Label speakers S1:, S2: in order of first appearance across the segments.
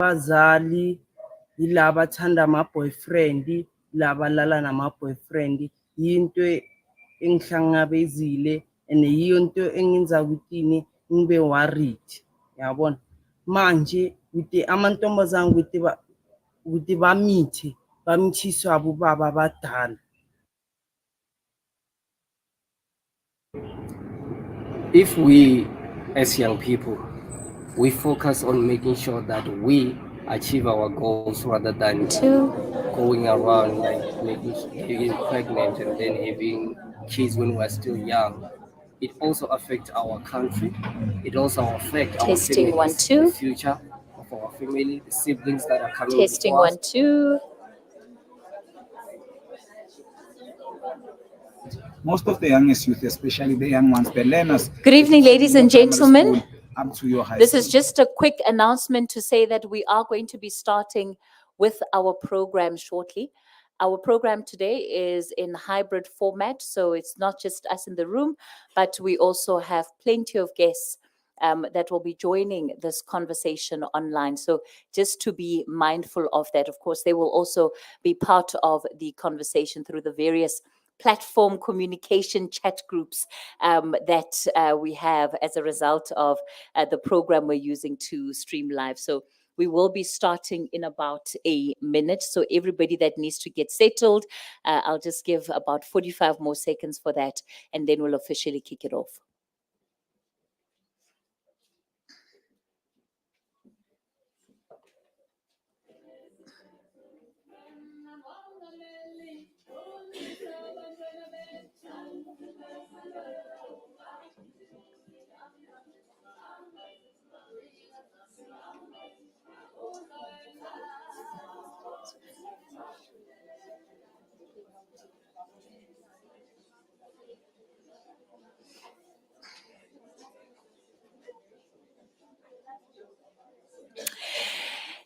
S1: abazali yilaba athanda ama-boyfriend, laba lala nama-boyfriend. Yinto engihlangabezile and yiyo into engenza ukuthi ngibe worried, yabona. Manje ukuthi amantombazane ukuthi bamithiswe abobaba abadala.
S2: If we, as young people, we focus on making sure that we achieve our goals rather than going around like getting pregnant and then having kids when we're still young, it also affects our country. It also affects our families, the future of our family, the siblings that are coming before us.
S3: Most of the youngest youth, especially the young ones, the learners.
S4: Good evening, ladies and gentlemen.
S3: Up to your high
S4: This
S3: school.
S4: is just a quick announcement to say that we are going to be starting with our program shortly. Our program today is in hybrid format, so it's not just us in the room, but we also have plenty of guests that will be joining this conversation online. So just to be mindful of that. Of course, they will also be part of the conversation through the various platform communication chat groups that we have as a result of the program we're using to stream live. So we will be starting in about a minute. So everybody that needs to get settled, I'll just give about 45 more seconds for that, and then we'll officially kick it off.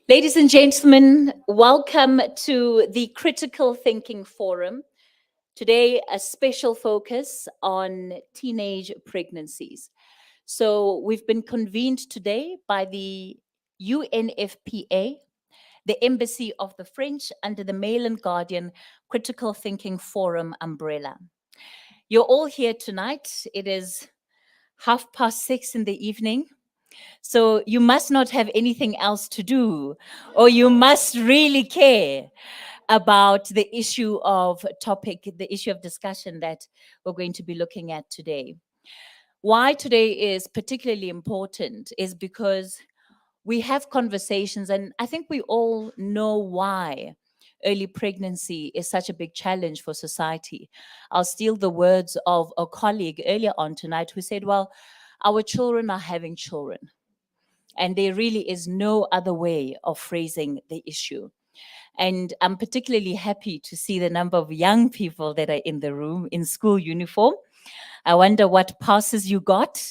S4: Ladies and gentlemen, welcome to the Critical Thinking Forum. Today, a special focus on teenage pregnancies. So we've been convened today by the UNFPA, the Embassy of the French under the Mail and Guardian Critical Thinking Forum umbrella. You're all here tonight. It is 6:30 in the evening. So you must not have anything else to do, or you must really care about the issue of discussion that we're going to be looking at today. Why today is particularly important is because we have conversations, and I think we all know why early pregnancy is such a big challenge for society. I'll steal the words of a colleague earlier on tonight who said, well, our children are having children. And there really is no other way of phrasing the issue. And I'm particularly happy to see the number of young people that are in the room in school uniform. I wonder what passes you got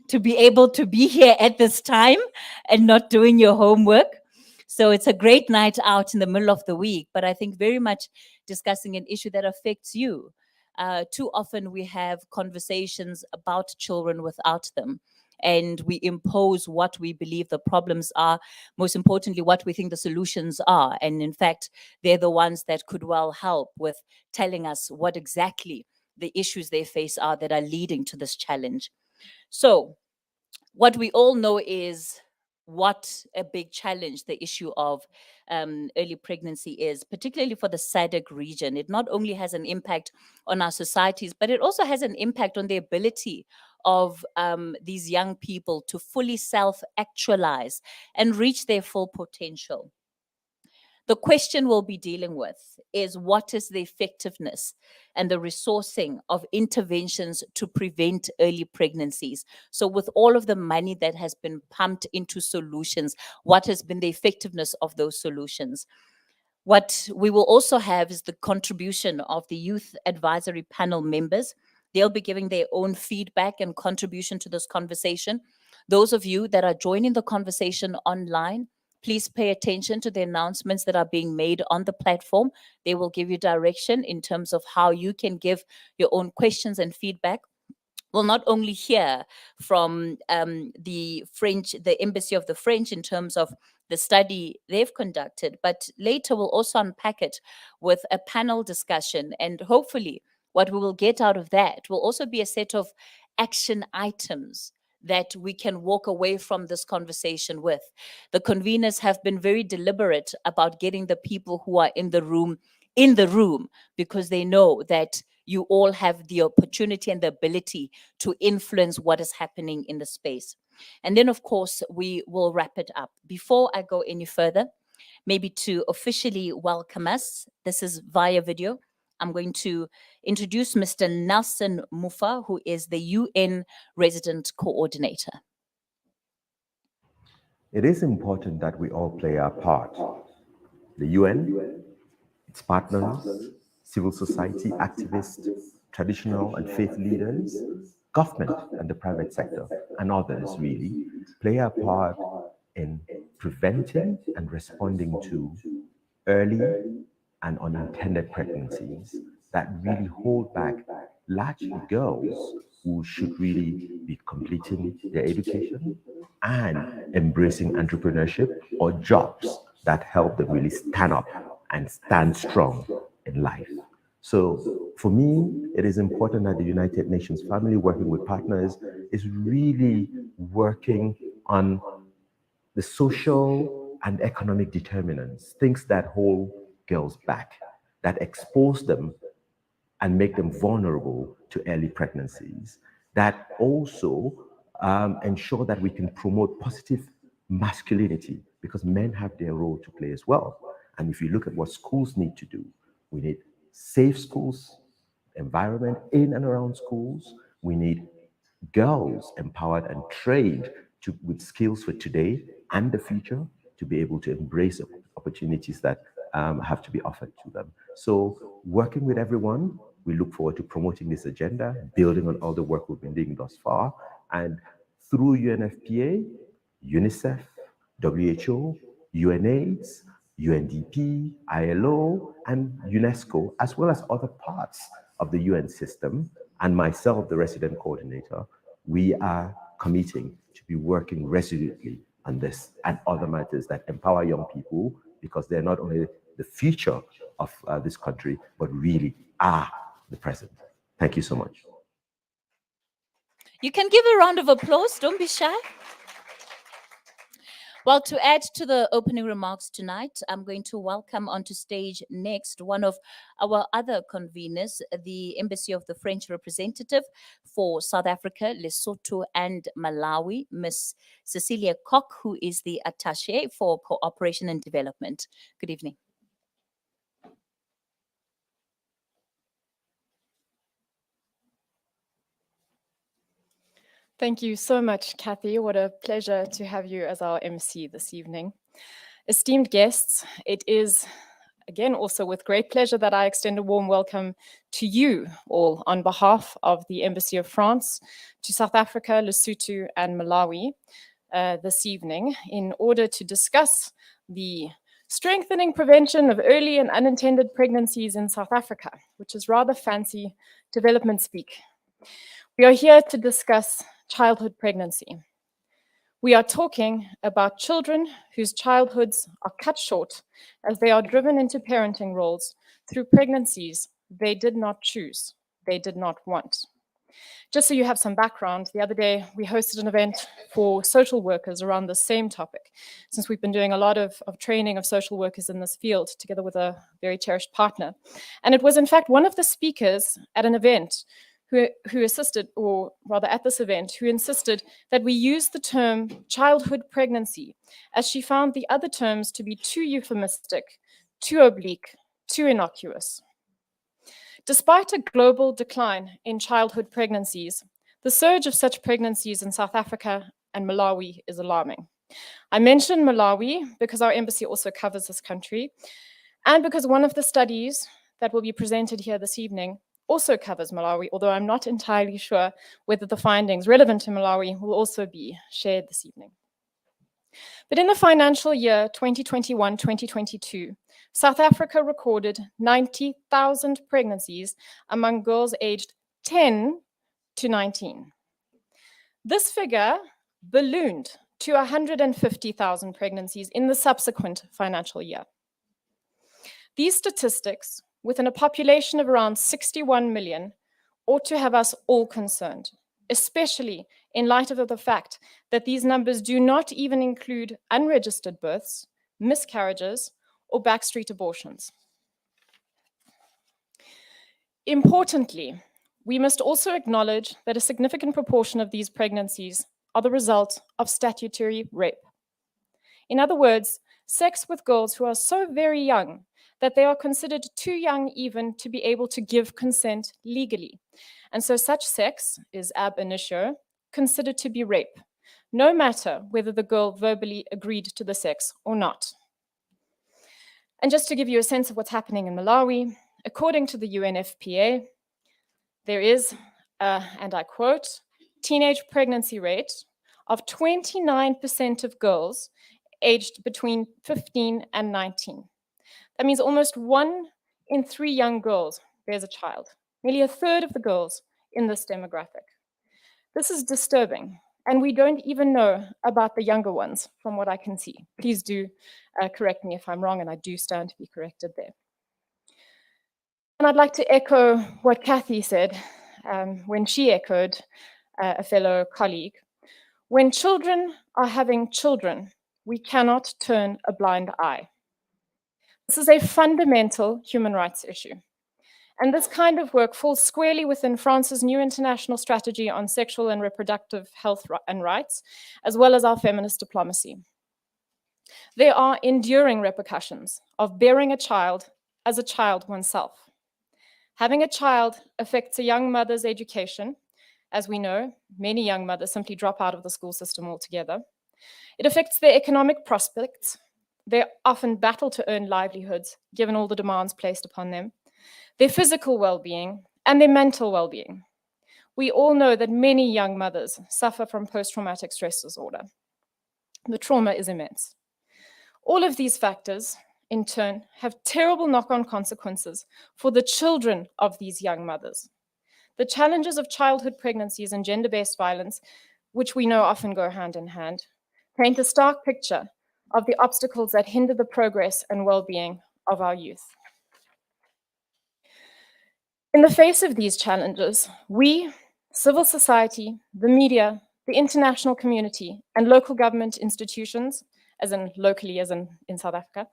S4: to be able to be here at this time and not doing your homework. So it's a great night out in the middle of the week, but I think very much discussing an issue that affects you. Too often we have conversations about children without them, and we impose what we believe the problems are, most importantly, what we think the solutions are. And in fact, they're the ones that could well help with telling us what exactly the issues they face are that are leading to this challenge. So what we all know is what a big challenge the issue of early pregnancy is, particularly for the SADC region. It not only has an impact on our societies, but it also has an impact on the ability of these young people to fully self-actualize and reach their full potential. The question we'll be dealing with is what is the effectiveness and the resourcing of interventions to prevent early pregnancies? So with all of the money that has been pumped into solutions, what has been the effectiveness of those solutions? What we will also have is the contribution of the Youth Advisory Panel members. They'll be giving their own feedback and contribution to this conversation. Those of you that are joining the conversation online, please pay attention to the announcements that are being made on the platform. They will give you direction in terms of how you can give your own questions and feedback. We'll not only hear from the Embassy of the French in terms of the study they've conducted, but later we'll also unpack it with a panel discussion. And hopefully what we will get out of that will also be a set of action items that we can walk away from this conversation with. The conveners have been very deliberate about getting the people who are in the room, because they know that you all have the opportunity and the ability to influence what is happening in the space. And then, of course, we will wrap it up. Before I go any further, maybe to officially welcome us, this is via video. I'm going to introduce Mr. Nelson Mufa, who is the UN Resident Coordinator.
S5: It is important that we all play our part. The UN, its partners, civil society activists, traditional and faith leaders, government and the private sector, and others really, play a part in preventing and responding to early and unintended pregnancies that really hold back largely girls who should really be completing their education and embracing entrepreneurship or jobs that help them really stand up and stand strong in life. So for me, it is important that the United Nations family, working with partners, is really working on the social and economic determinants, things that hold girls back, that expose them and make them vulnerable to early pregnancies, that also ensure that we can promote positive masculinity, because men have their role to play as well. And if you look at what schools need to do, we need safe schools, environment in and around schools. We need girls empowered and trained with skills for today and the future to be able to embrace opportunities that have to be offered to them. So working with everyone, we look forward to promoting this agenda, building on all the work we've been doing thus far. And through UNFPA, UNICEF, WHO, UNAIDS, UNDP, ILO, and UNESCO, as well as other parts of the UN system, and myself, the resident coordinator, we are committing to be working resolutely on this and other matters that empower young people, because they're not only the future of this country, but really are the present. Thank you so much.
S4: You can give a round of applause, don't be shy. Well, to add to the opening remarks tonight, I'm going to welcome onto stage next one of our other conveners, the Embassy of the French representative for South Africa, Lesotho, and Malawi, Ms. Cecilia Koch, who is the attaché for cooperation and development. Good evening.
S6: Thank you so much, Kathy. What a pleasure to have you as our MC this evening. Esteemed guests, it is again also with great pleasure that I extend a warm welcome to you all on behalf of the Embassy of France to South Africa, Lesotho, and Malawi this evening in order to discuss the strengthening prevention of early and unintended pregnancies in South Africa, which is rather fancy development speak. We are here to discuss childhood pregnancy. We are talking about children whose childhoods are cut short as they are driven into parenting roles through pregnancies they did not choose, they did not want. Just so you have some background, the other day we hosted an event for social workers around the same topic, since we've been doing a lot of training of social workers in this field together with a very cherished partner. And it was in fact one of the speakers at an event who assisted, or rather at this event, who insisted that we use the term childhood pregnancy, as she found the other terms to be too euphemistic, too oblique, too innocuous. Despite a global decline in childhood pregnancies, the surge of such pregnancies in South Africa and Malawi is alarming. I mention Malawi because our embassy also covers this country, and because one of the studies that will be presented here this evening also covers Malawi, although I'm not entirely sure whether the findings relevant to Malawi will also be shared this evening. But in the financial year 2021-2022, South Africa recorded 90,000 pregnancies among girls aged 10 to 19. This figure ballooned to 150,000 pregnancies in the subsequent financial year. These statistics, within a population of around 61 million, ought to have us all concerned, especially in light of the fact that these numbers do not even include unregistered births, miscarriages, or backstreet abortions. Importantly, we must also acknowledge that a significant proportion of these pregnancies are the result of statutory rape. In other words, sex with girls who are so very young that they are considered too young even to be able to give consent legally. And so such sex is ab initio considered to be rape, no matter whether the girl verbally agreed to the sex or not. And just to give you a sense of what's happening in Malawi, according to the UNFPA, there is, and I quote, teenage pregnancy rate of 29% of girls aged between 15 and 19. That means almost 1 in 3 young girls bears a child, nearly a third of the girls in this demographic. This is disturbing, and we don't even know about the younger ones from what I can see. Please do correct me if I'm wrong, and I do stand to be corrected there. And I'd like to echo what Kathy said when she echoed a fellow colleague. When children are having children, we cannot turn a blind eye. This is a fundamental human rights issue. And this kind of work falls squarely within France's new international strategy on sexual and reproductive health and rights, as well as our feminist diplomacy. There are enduring repercussions of bearing a child as a child oneself. Having a child affects a young mother's education. As we know, many young mothers simply drop out of the school system altogether. It affects their economic prospects. They often battle to earn livelihoods, given all the demands placed upon them, their physical well-being, and their mental well-being. We all know that many young mothers suffer from post-traumatic stress disorder. The trauma is immense. All of these factors, in turn, have terrible knock-on consequences for the children of these young mothers. The challenges of childhood pregnancies and gender-based violence, which we know often go hand in hand, paint a stark picture of the obstacles that hinder the progress and well-being of our youth. In the face of these challenges, we, civil society, the media, the international community, and local government institutions, as in locally, as in South Africa,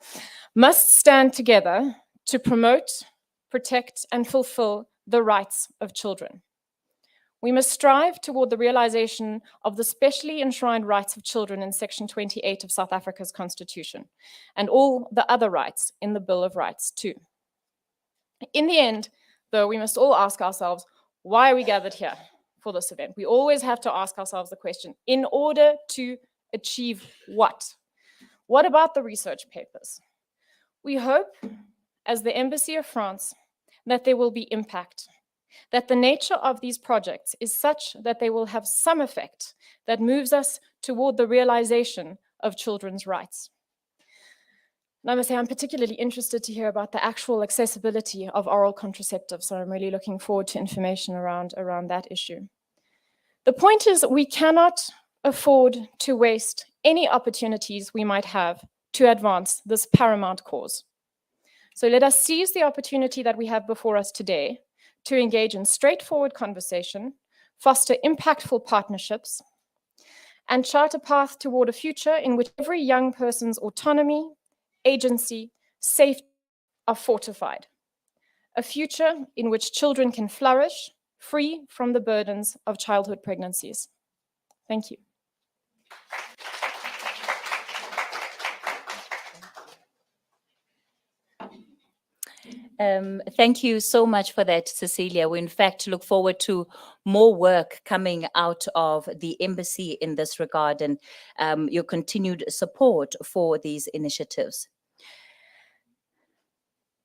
S6: must stand together to promote, protect, and fulfill the rights of children. We must strive toward the realization of the specially enshrined rights of children in Section 28 of South Africa's Constitution, and all the other rights in the Bill of Rights too. In the end, though, we must all ask ourselves, why are we gathered here for this event? We always have to ask ourselves the question, in order to achieve what? What about the research papers? We hope, as the Embassy of France, that there will be impact, that the nature of these projects is such that they will have some effect that moves us toward the realization of children's rights. And I must say, I'm particularly interested to hear about the actual accessibility of oral contraceptives, so I'm really looking forward to information around that issue. The point is, we cannot afford to waste any opportunities we might have to advance this paramount cause. So let us seize the opportunity that we have before us today to engage in straightforward conversation, foster impactful partnerships, and chart a path toward a future in which every young person's autonomy, agency, safety are fortified. A future in which children can flourish, free from the burdens of childhood pregnancies. Thank you.
S4: Thank you so much for that, Cecilia. We in fact look forward to more work coming out of the embassy in this regard, and your continued support for these initiatives.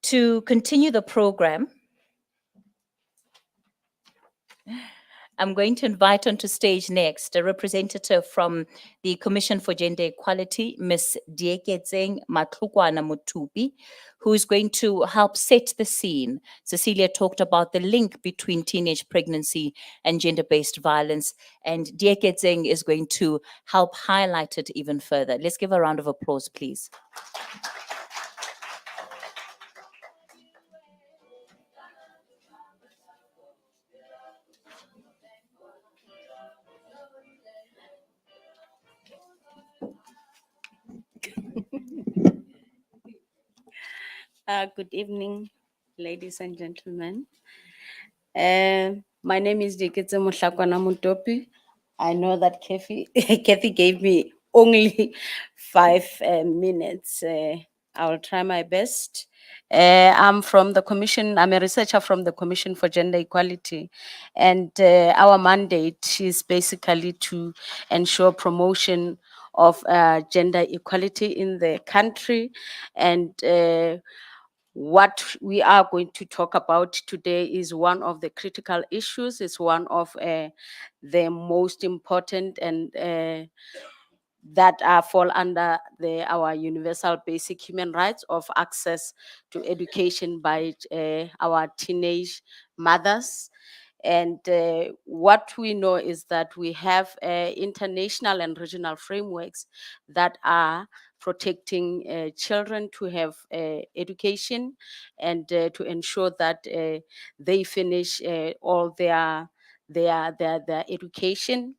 S4: To continue the program, I'm going to invite onto stage next a representative from the Commission for Gender Equality, Ms. Dieketseng Matlukwana Mutupi, who is going to help set the scene. Cecilia talked about the link between teenage pregnancy and gender-based violence, and Dieketseng is going to help highlight it even further. Let's give a round of applause, please.
S7: Good evening, ladies and gentlemen. My name is Diketse Mohlakwana Mutopi. I know that Kathy gave me only 5 minutes. I will try my best. I'm from the Commission, I'm a researcher from the Commission for Gender Equality. And our mandate is basically to ensure promotion of gender equality in the country. And what we are going to talk about today is one of the critical issues. It's one of the most important and that fall under our universal basic human rights of access to education by our teenage mothers. And what we know is that we have international and regional frameworks that are protecting children to have education and to ensure that they finish all their education.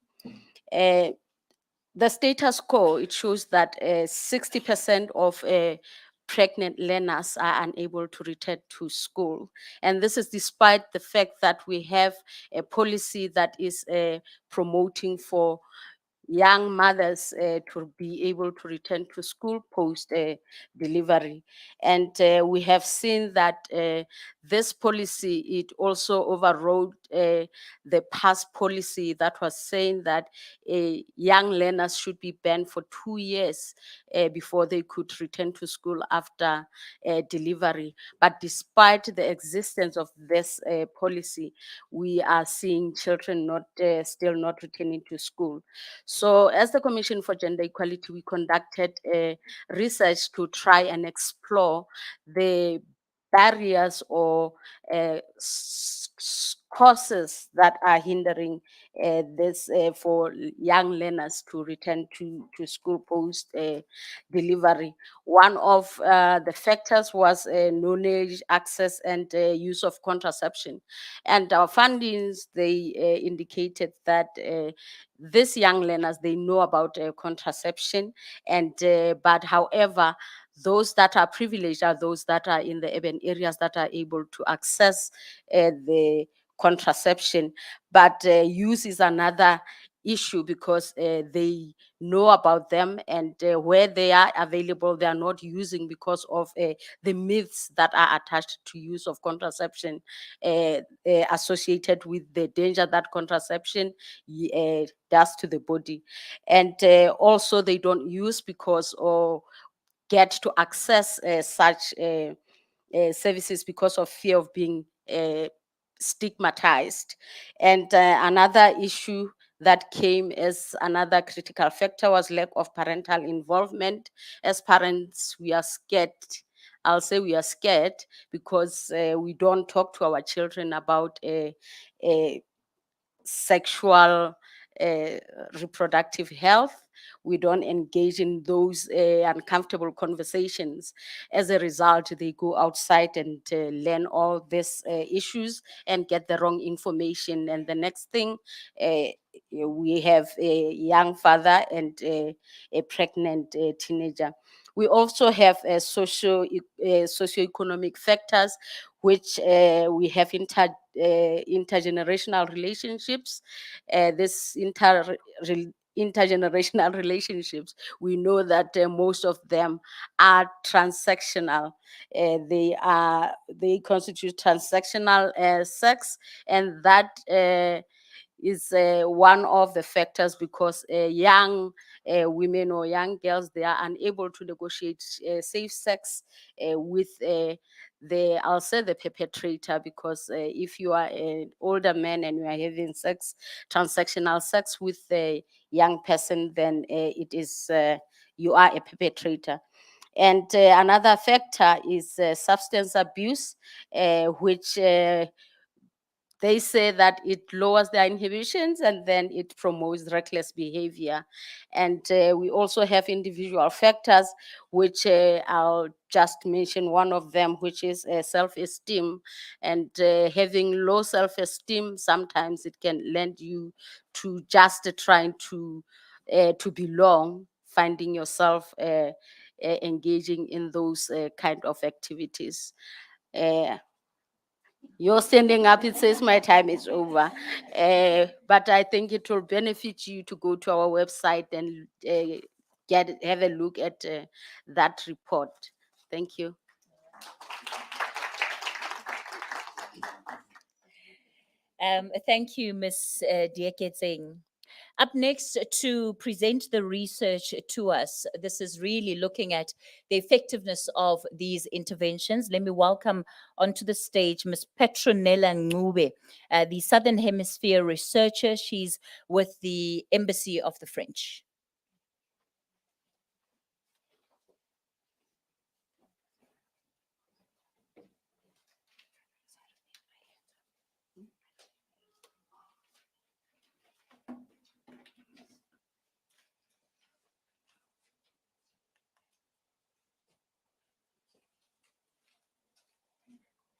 S7: The status quo, it shows that 60% of pregnant learners are unable to return to school. And this is despite the fact that we have a policy that is promoting for young mothers to be able to return to school post delivery. And we have seen that this policy, it also overrode the past policy that was saying that young learners should be banned for 2 years before they could return to school after delivery. But despite the existence of this policy, we are seeing children still not returning to school. So as the Commission for Gender Equality, we conducted research to try and explore the barriers or causes that are hindering this for young learners to return to school post delivery. One of the factors was knowledge, access, and use of contraception. And our findings, they indicated that these young learners, they know about contraception, and but however, those that are privileged are those that are in the urban areas that are able to access the contraception. But use is another issue because they know about them, and where they are available, they are not using because of the myths that are attached to use of contraception associated with the danger that contraception does to the body. And also they don't use because or get to access such services because of fear of being stigmatized. And another issue that came as another critical factor was lack of parental involvement. As parents, we are scared. I'll say we are scared because we don't talk to our children about sexual reproductive health. We don't engage in those uncomfortable conversations. As a result, they go outside and learn all these issues and get the wrong information. And the next thing, we have a young father and a pregnant teenager. We also have socioeconomic factors, which we have intergenerational relationships. This intergenerational relationships, we know that most of them are transactional. They constitute transactional sex, and that is one of the factors, because young women or young girls, they are unable to negotiate safe sex with I'll say the perpetrator, because if you are an older man and you are having transactional sex with a young person, then it is you are a perpetrator. And another factor is substance abuse, which they say that it lowers their inhibitions and then it promotes reckless behavior. And we also have individual factors, which I'll just mention one of them, which is self-esteem. And having low self-esteem, sometimes it can lend you to just trying to belong, finding yourself engaging in those kind of activities. You're standing up, it says my time is over. But I think it will benefit you to go to our website and have a look at that report. Thank you.
S4: Thank you, Ms. Dieketseng. Up next to present the research to us, this is really looking at the effectiveness of these interventions. Let me welcome onto the stage Ms. Petronella Ncube, the Southern Hemisphere researcher. She's with the Embassy of the French.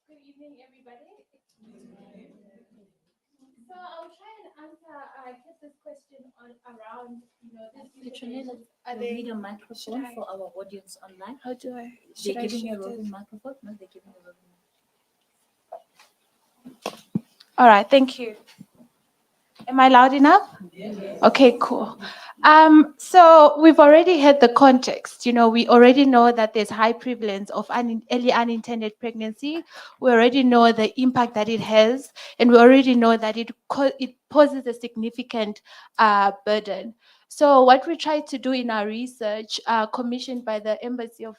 S8: Good evening, everybody. So I'll try and answer this question around,
S4: Petronella,
S8: are
S4: you
S8: they
S4: need a microphone
S8: I-
S4: for our audience online.
S8: How do I?
S4: They're
S8: Should I
S4: giving you a
S8: shift it?
S4: roving microphone? No, they're giving you a roving
S8: All right, thank you. Am I loud enough? Okay, cool. So we've already had the context. We already know that there's high prevalence of early unintended pregnancy. We already know the impact that it has, and we already know that it poses a significant burden. So what we tried to do in our research, commissioned by the Embassy of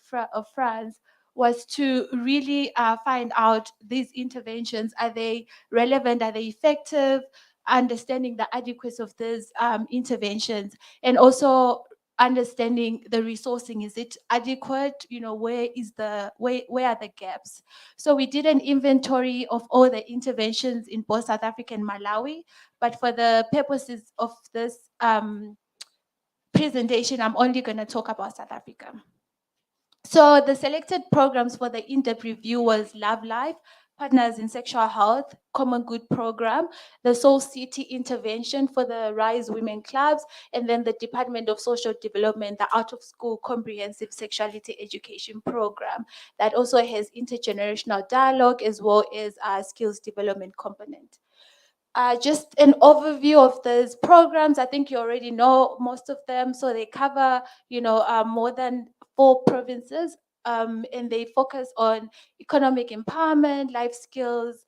S8: France, was to really find out these interventions. Are they relevant? Are they effective? Understanding the adequacy of these interventions, and also understanding the resourcing. Is it adequate? Where are the gaps? So we did an inventory of all the interventions in both South Africa and Malawi, but for the purposes of this presentation, I'm only going to talk about South Africa. So the selected programs for the in-depth review was Love Life, Partners in Sexual Health, Common Good Program, the Soul City Intervention for the Rise Women Clubs, and then the Department of Social Development, the Out of School Comprehensive Sexuality Education Program that also has intergenerational dialogue as well as a skills development component. Just an overview of those programs. I think you already know most of them. So they cover, more than 4 provinces, and they focus on economic empowerment, life skills,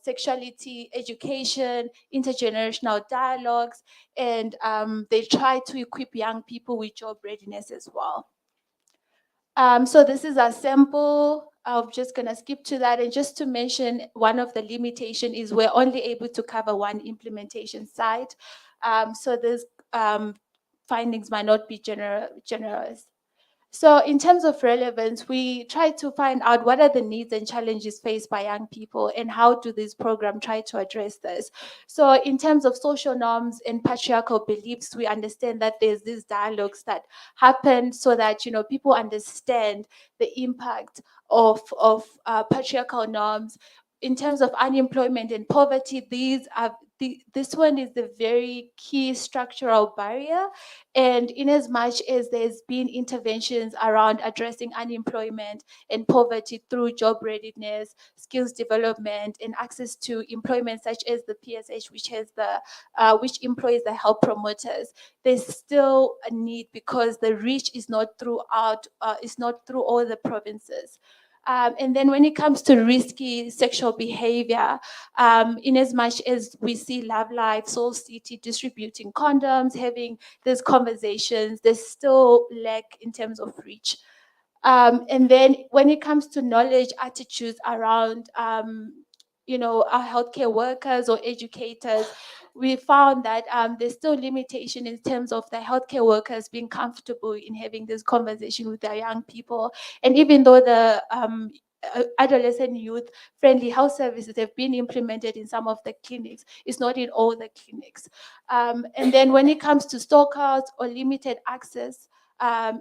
S8: sexuality education, intergenerational dialogues, and they try to equip young people with job readiness as well. So this is a sample. I'm just gonna skip to that. And just to mention, one of the limitation is we're only able to cover one implementation site. So these findings might not be generous. So in terms of relevance, we try to find out what are the needs and challenges faced by young people and how do these programs try to address this. So in terms of social norms and patriarchal beliefs, we understand that there's these dialogues that happen so that, people understand the impact of patriarchal norms. In terms of unemployment and poverty, this one is the very key structural barrier. And in as much as there's been interventions around addressing unemployment and poverty through job readiness, skills development, and access to employment, such as the PSH, which employs the health promoters, there's still a need because the reach is not throughout, is not through all the provinces. And then when it comes to risky sexual behavior, in as much as we see Love Life, Soul City distributing condoms, having these conversations, there's still lack in terms of reach. And then when it comes to knowledge, attitudes around, our healthcare workers or educators, we found that there's still limitation in terms of the healthcare workers being comfortable in having this conversation with their young people. And even though the adolescent youth friendly health services have been implemented in some of the clinics, it's not in all the clinics. And then when it comes to stockouts or limited access,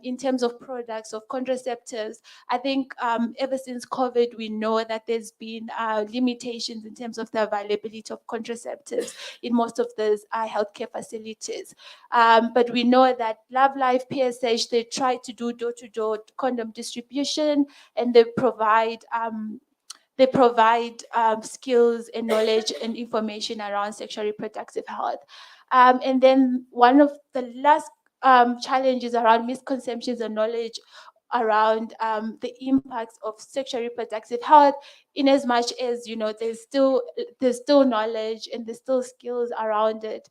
S8: in terms of products of contraceptives, I think ever since COVID, we know that there's been limitations in terms of the availability of contraceptives in most of those healthcare facilities. But we know that Love Life, PSH, they try to do door-to-door condom distribution, and they provide skills and knowledge and information around sexual reproductive health. And then one of the last challenges around misconceptions and knowledge around the impacts of sexual reproductive health, in as much as there's still knowledge and there's still skills around it.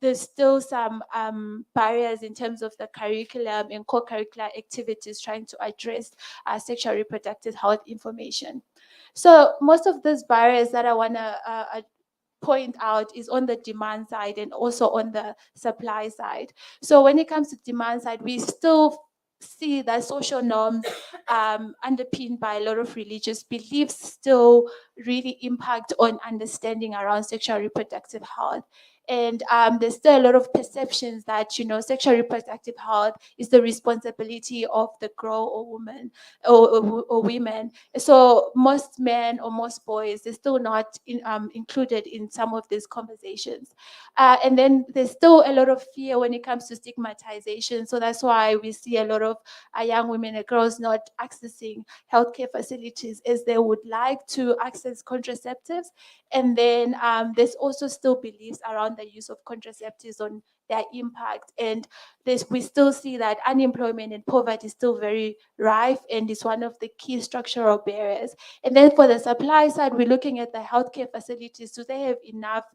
S8: There's still some barriers in terms of the curriculum and co-curricular activities trying to address sexual reproductive health information. So most of these barriers that I want to point out is on the demand side and also on the supply side. So when it comes to demand side, we still see that social norms underpinned by a lot of religious beliefs still really impact on understanding around sexual reproductive health. And there's still a lot of perceptions that sexual reproductive health is the responsibility of the girl or woman or women. So most men or most boys, they're still not included in some of these conversations. And then there's still a lot of fear when it comes to stigmatization. So that's why we see a lot of young women and girls not accessing healthcare facilities as they would like to access contraceptives. And then there's also still beliefs around the use of contraceptives on their impact. And we still see that unemployment and poverty is still very rife and is one of the key structural barriers. And then for the supply side, we're looking at the healthcare facilities. Do they have enough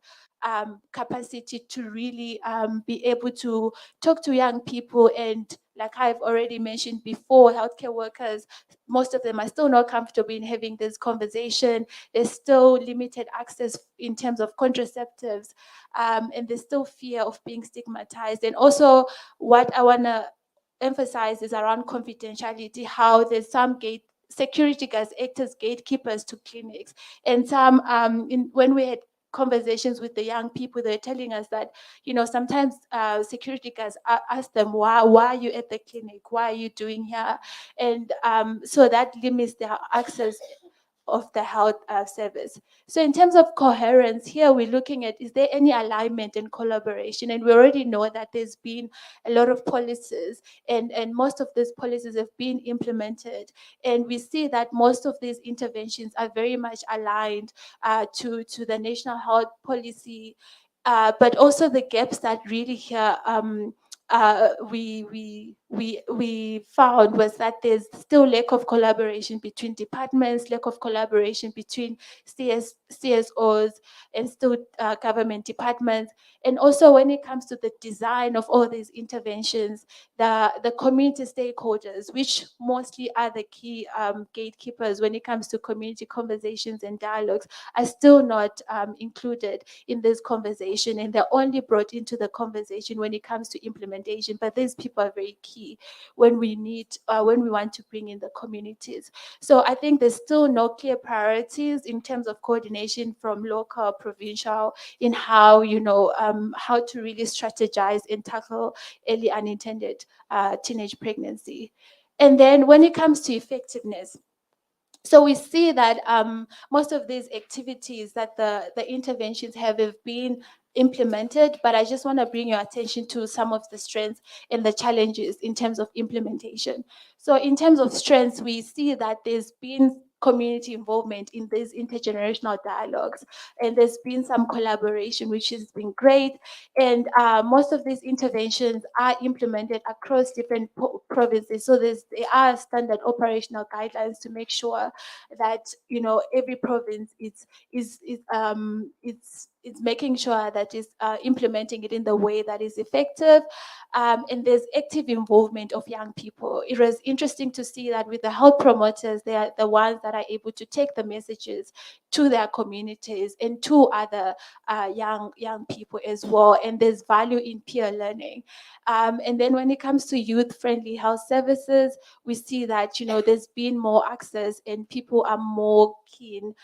S8: capacity to really be able to talk to young people? And like I've already mentioned before, healthcare workers, most of them are still not comfortable in having this conversation. There's still limited access in terms of contraceptives, and there's still fear of being stigmatized. And also what I want to emphasize is around confidentiality, how there's some security guards act as gatekeepers to clinics. And some, when we had conversations with the young people, they're telling us that, sometimes security guards ask them, why are you at the clinic? Why are you doing here? And so that limits their access of the health service. So in terms of coherence, here we're looking at, is there any alignment and collaboration? And we already know that there's been a lot of policies, and most of these policies have been implemented. And we see that most of these interventions are very much aligned to the national health policy, but also the gaps that really here we found was that there's still lack of collaboration between departments, lack of collaboration between CSOs and still government departments. And also when it comes to the design of all these interventions, the community stakeholders, which mostly are the key gatekeepers when it comes to community conversations and dialogues, are still not included in this conversation, and they're only brought into the conversation when it comes to implementation. But these people are very key when we want to bring in the communities. So I think there's still no clear priorities in terms of coordination from local, provincial, in how how to really strategize and tackle early unintended teenage pregnancy. And then when it comes to effectiveness, so we see that most of these activities that the interventions have been implemented, but I just want to bring your attention to some of the strengths and the challenges in terms of implementation. So in terms of strengths, we see that there's been community involvement in these intergenerational dialogues. And there's been some collaboration, which has been great. And most of these interventions are implemented across different provinces. So there are standard operational guidelines to make sure that, you know, every province it's making sure that it's implementing it in the way that is effective. And there's active involvement of young people. It was interesting to see that with the health promoters, they are the ones that are able to take the messages to their communities and to other young people as well. And there's value in peer learning. And then when it comes to youth-friendly health services, we see that, you know, there's been more access and people are more keen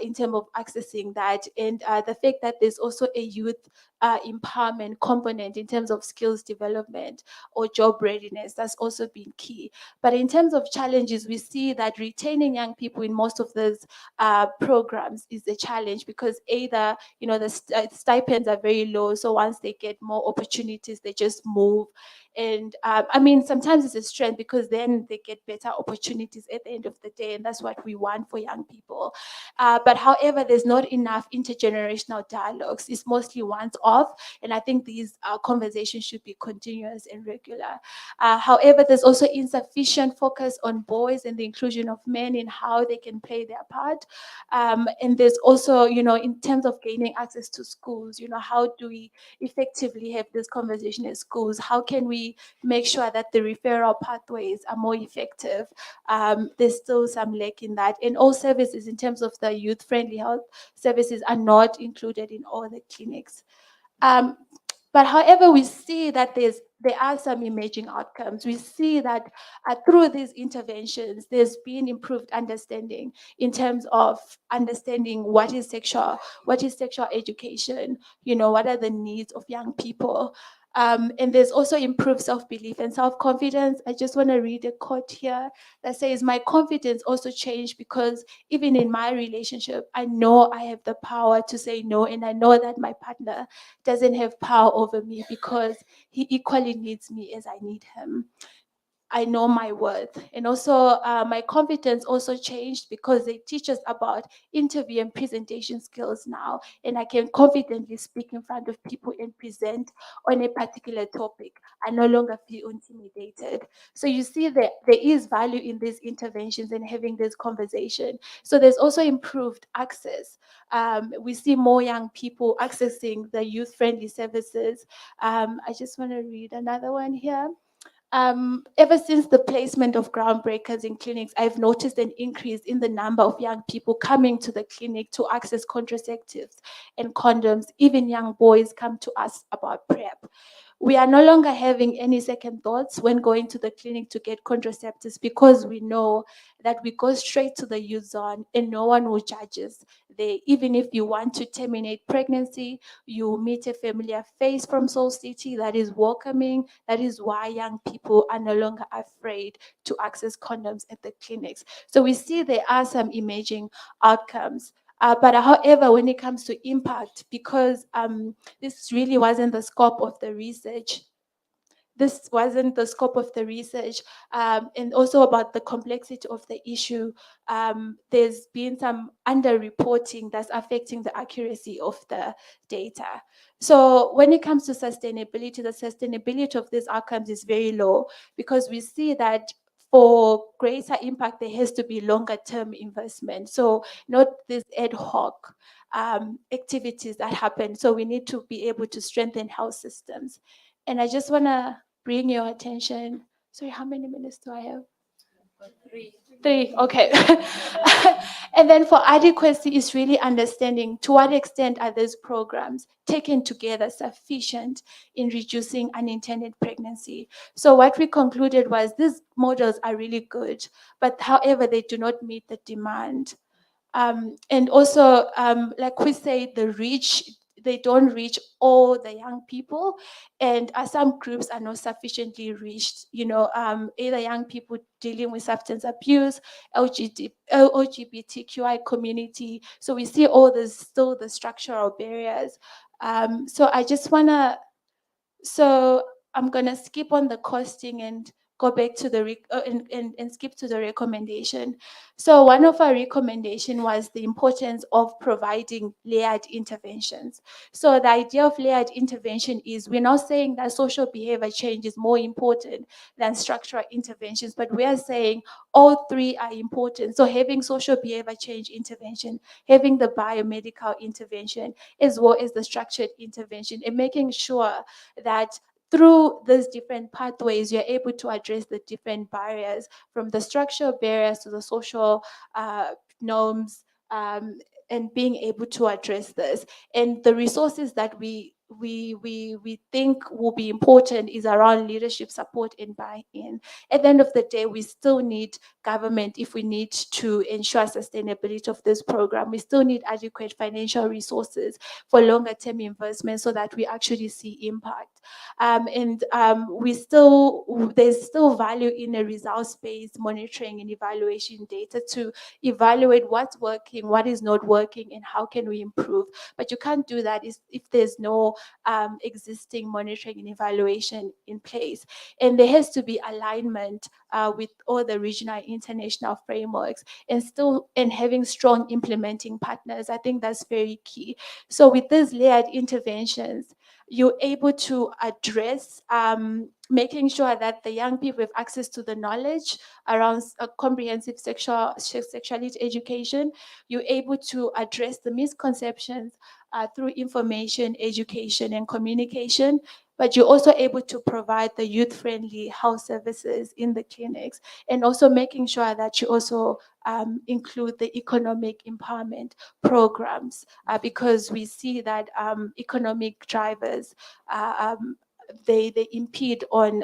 S8: in terms of accessing that. And the fact that there's also a youth empowerment component in terms of skills development or job readiness, that's also been key. But in terms of challenges, we see that retaining young people in most of those programs is a challenge, because either, you know, the stipends are very low, so once they get more opportunities, they just move. And I mean, sometimes it's a strength because then they get better opportunities at the end of the day, and that's what we want for young people. But however, there's not enough intergenerational dialogues. It's mostly once off, and I think these conversations should be continuous and regular. However, there's also insufficient focus on boys and the inclusion of men in how they can play their part. And there's also, you know, in terms of gaining access to schools, you know, how do we effectively have this conversation at schools? How can we make sure that the referral pathways are more effective? There's still some lack in that. And all services in terms of the youth-friendly health services are not included in all the clinics. But however, we see that there are some emerging outcomes. We see that through these interventions, there's been improved understanding in terms of understanding what is sexual education, you know, what are the needs of young people. And there's also improved self-belief and self-confidence. I just want to read a quote here that says, "My confidence also changed because even in my relationship, I know I have the power to say no, and I know that my partner doesn't have power over me because he equally needs me as I need him. I know my worth." And also my confidence also changed because they teach us about interview and presentation skills now. And I can confidently speak in front of people and present on a particular topic. I no longer feel intimidated. So you see that there is value in these interventions and having this conversation. So there's also improved access. We see more young people accessing the youth-friendly services. I just want to read another one here. Ever since the placement of groundbreakers in clinics, I've noticed an increase in the number of young people coming to the clinic to access contraceptives and condoms. Even young boys come to us about PrEP. We are no longer having any second thoughts when going to the clinic to get contraceptives because we know that we go straight to the youth zone and no one will judge us. Even if you want to terminate pregnancy, you meet a familiar face from Soul City that is welcoming. That is why young people are no longer afraid to access condoms at the clinics. So we see there are some emerging outcomes. But however, when it comes to impact, because this really wasn't the scope of the research, and also about the complexity of the issue, there's been some underreporting that's affecting the accuracy of the data. So when it comes to sustainability, the sustainability of these outcomes is very low because we see that for greater impact, there has to be longer term investment. So not these ad hoc activities that happen. So we need to be able to strengthen health systems. And I just want to bring your attention. Sorry, how many minutes do I have? Three, okay. And then for adequacy is really understanding to what extent are these programs taken together sufficient in reducing unintended pregnancy. So what we concluded was these models are really good, but however, they do not meet the demand. And also, like we say, they don't reach all the young people, and some groups are not sufficiently reached, you know, either young people dealing with substance abuse, LGBTQI community. So we see all this, still the structural barriers. So I'm gonna skip on the costing and go go back to the and skip to the recommendation. So one of our recommendation was the importance of providing layered interventions. So the idea of layered intervention is we're not saying that social behavior change is more important than structural interventions, but we are saying all three are important. So having social behavior change intervention, having the biomedical intervention, as well as the structured intervention, and making sure that through these different pathways, you're able to address the different barriers, from the structural barriers to the social norms, and being able to address this. And the resources that we think will be important is around leadership support and buy-in. At the end of the day, we still need government if we need to ensure sustainability of this program. We still need adequate financial resources for longer term investment so that we actually see impact. There's still value in a results-based monitoring and evaluation data to evaluate what's working, what is not working, and how can we improve. But you can't do that if there's no existing monitoring and evaluation in place. And there has to be alignment with all the regional international frameworks, and having strong implementing partners. I think that's very key. So with these layered interventions, you're able to address making sure that the young people have access to the knowledge around comprehensive sexuality education. You're able to address the misconceptions through information, education, and communication. But you're also able to provide the youth-friendly health services in the clinics, and also making sure that you also include the economic empowerment programs, because we see that economic drivers they impede on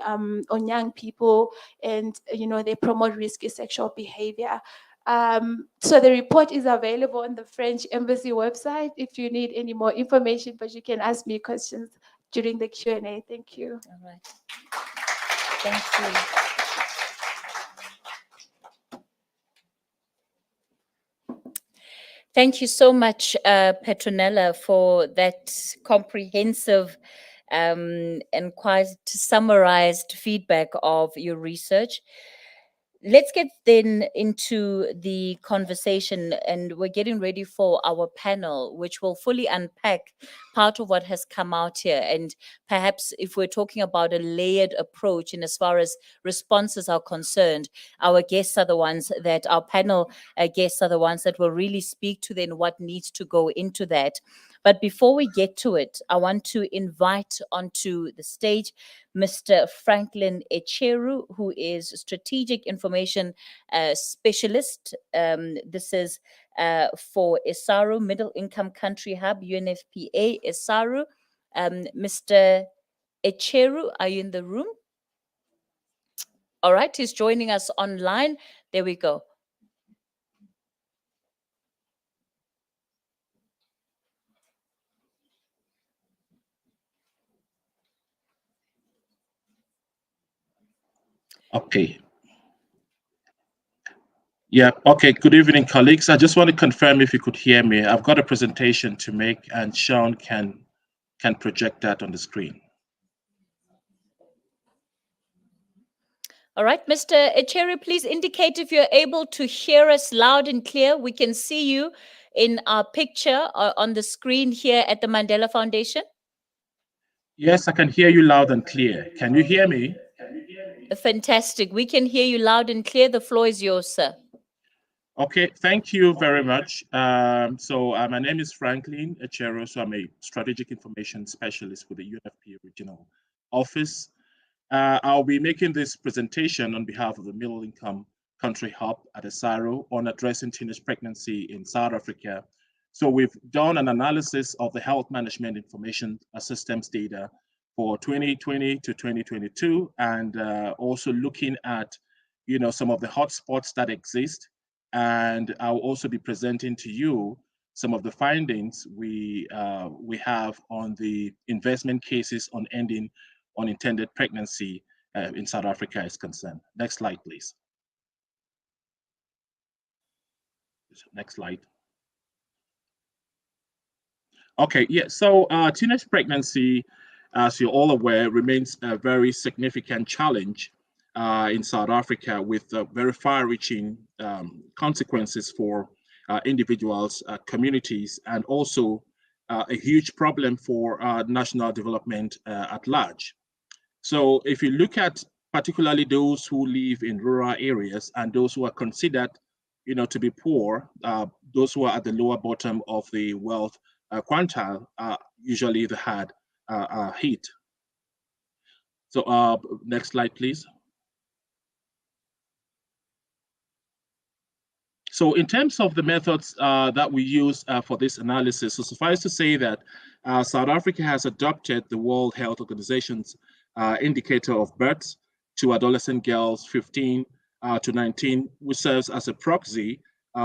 S8: young people, and they promote risky sexual behavior. So the report is available on the French Embassy website if you need any more information, but you can ask me questions during the Q&A. Thank you.
S4: All right. Thank you. Thank you so much, Petronella, for that comprehensive and quite summarized feedback of your research. Let's get then into the conversation, and we're getting ready for our panel, which will fully unpack part of what has come out here. And perhaps if we're talking about a layered approach, and as far as responses are concerned, our guests are the ones that, our panel guests are the ones that will really speak to then what needs to go into that. But before we get to it, I want to invite onto the stage Mr. Franklin Echeru, who is Strategic Information Specialist. This is for ESARU, Middle Income Country Hub, UNFPA, ESARU. Mr. Echeru, are you in the room? All right, he's joining us online. There we go.
S9: Okay. Yeah, okay. Good evening, colleagues. I just want to confirm if you could hear me. I've got a presentation to make, and Sean can project that on the screen.
S4: All right, Mr. Echeru, please indicate if you're able to hear us loud and clear. We can see you in our picture on the screen here at the Mandela Foundation.
S9: Yes, I can hear you loud and clear. Can you hear me?
S4: Fantastic. We can hear you loud and clear. The floor is yours, sir.
S9: Okay, thank you very much. My name is Franklin Echeru. So I'm a strategic information specialist with the UNFPA Regional Office. I'll be making this presentation on behalf of the Middle Income Country Hub at ESARU on addressing teenage pregnancy in South Africa. So we've done an analysis of the health management information systems data for 2020 to 2022, and also looking at some of the hotspots that exist. And I'll also be presenting to you some of the findings we have on the investment cases on ending unintended pregnancy in South Africa is concerned. Next slide, please. Next slide. Okay, yeah, so teenage pregnancy, as you're all aware, remains a very significant challenge in South Africa, with very far-reaching consequences for individuals, communities, and also a huge problem for national development at large. So if you look at particularly those who live in rural areas and those who are considered, to be poor, those who are at the lower bottom of the wealth quantile, usually the hard hit. So next slide, please. So in terms of the methods that we use for this analysis, so suffice to say that South Africa has adopted the World Health Organization's indicator of births to adolescent girls 15 to 19, which serves as a proxy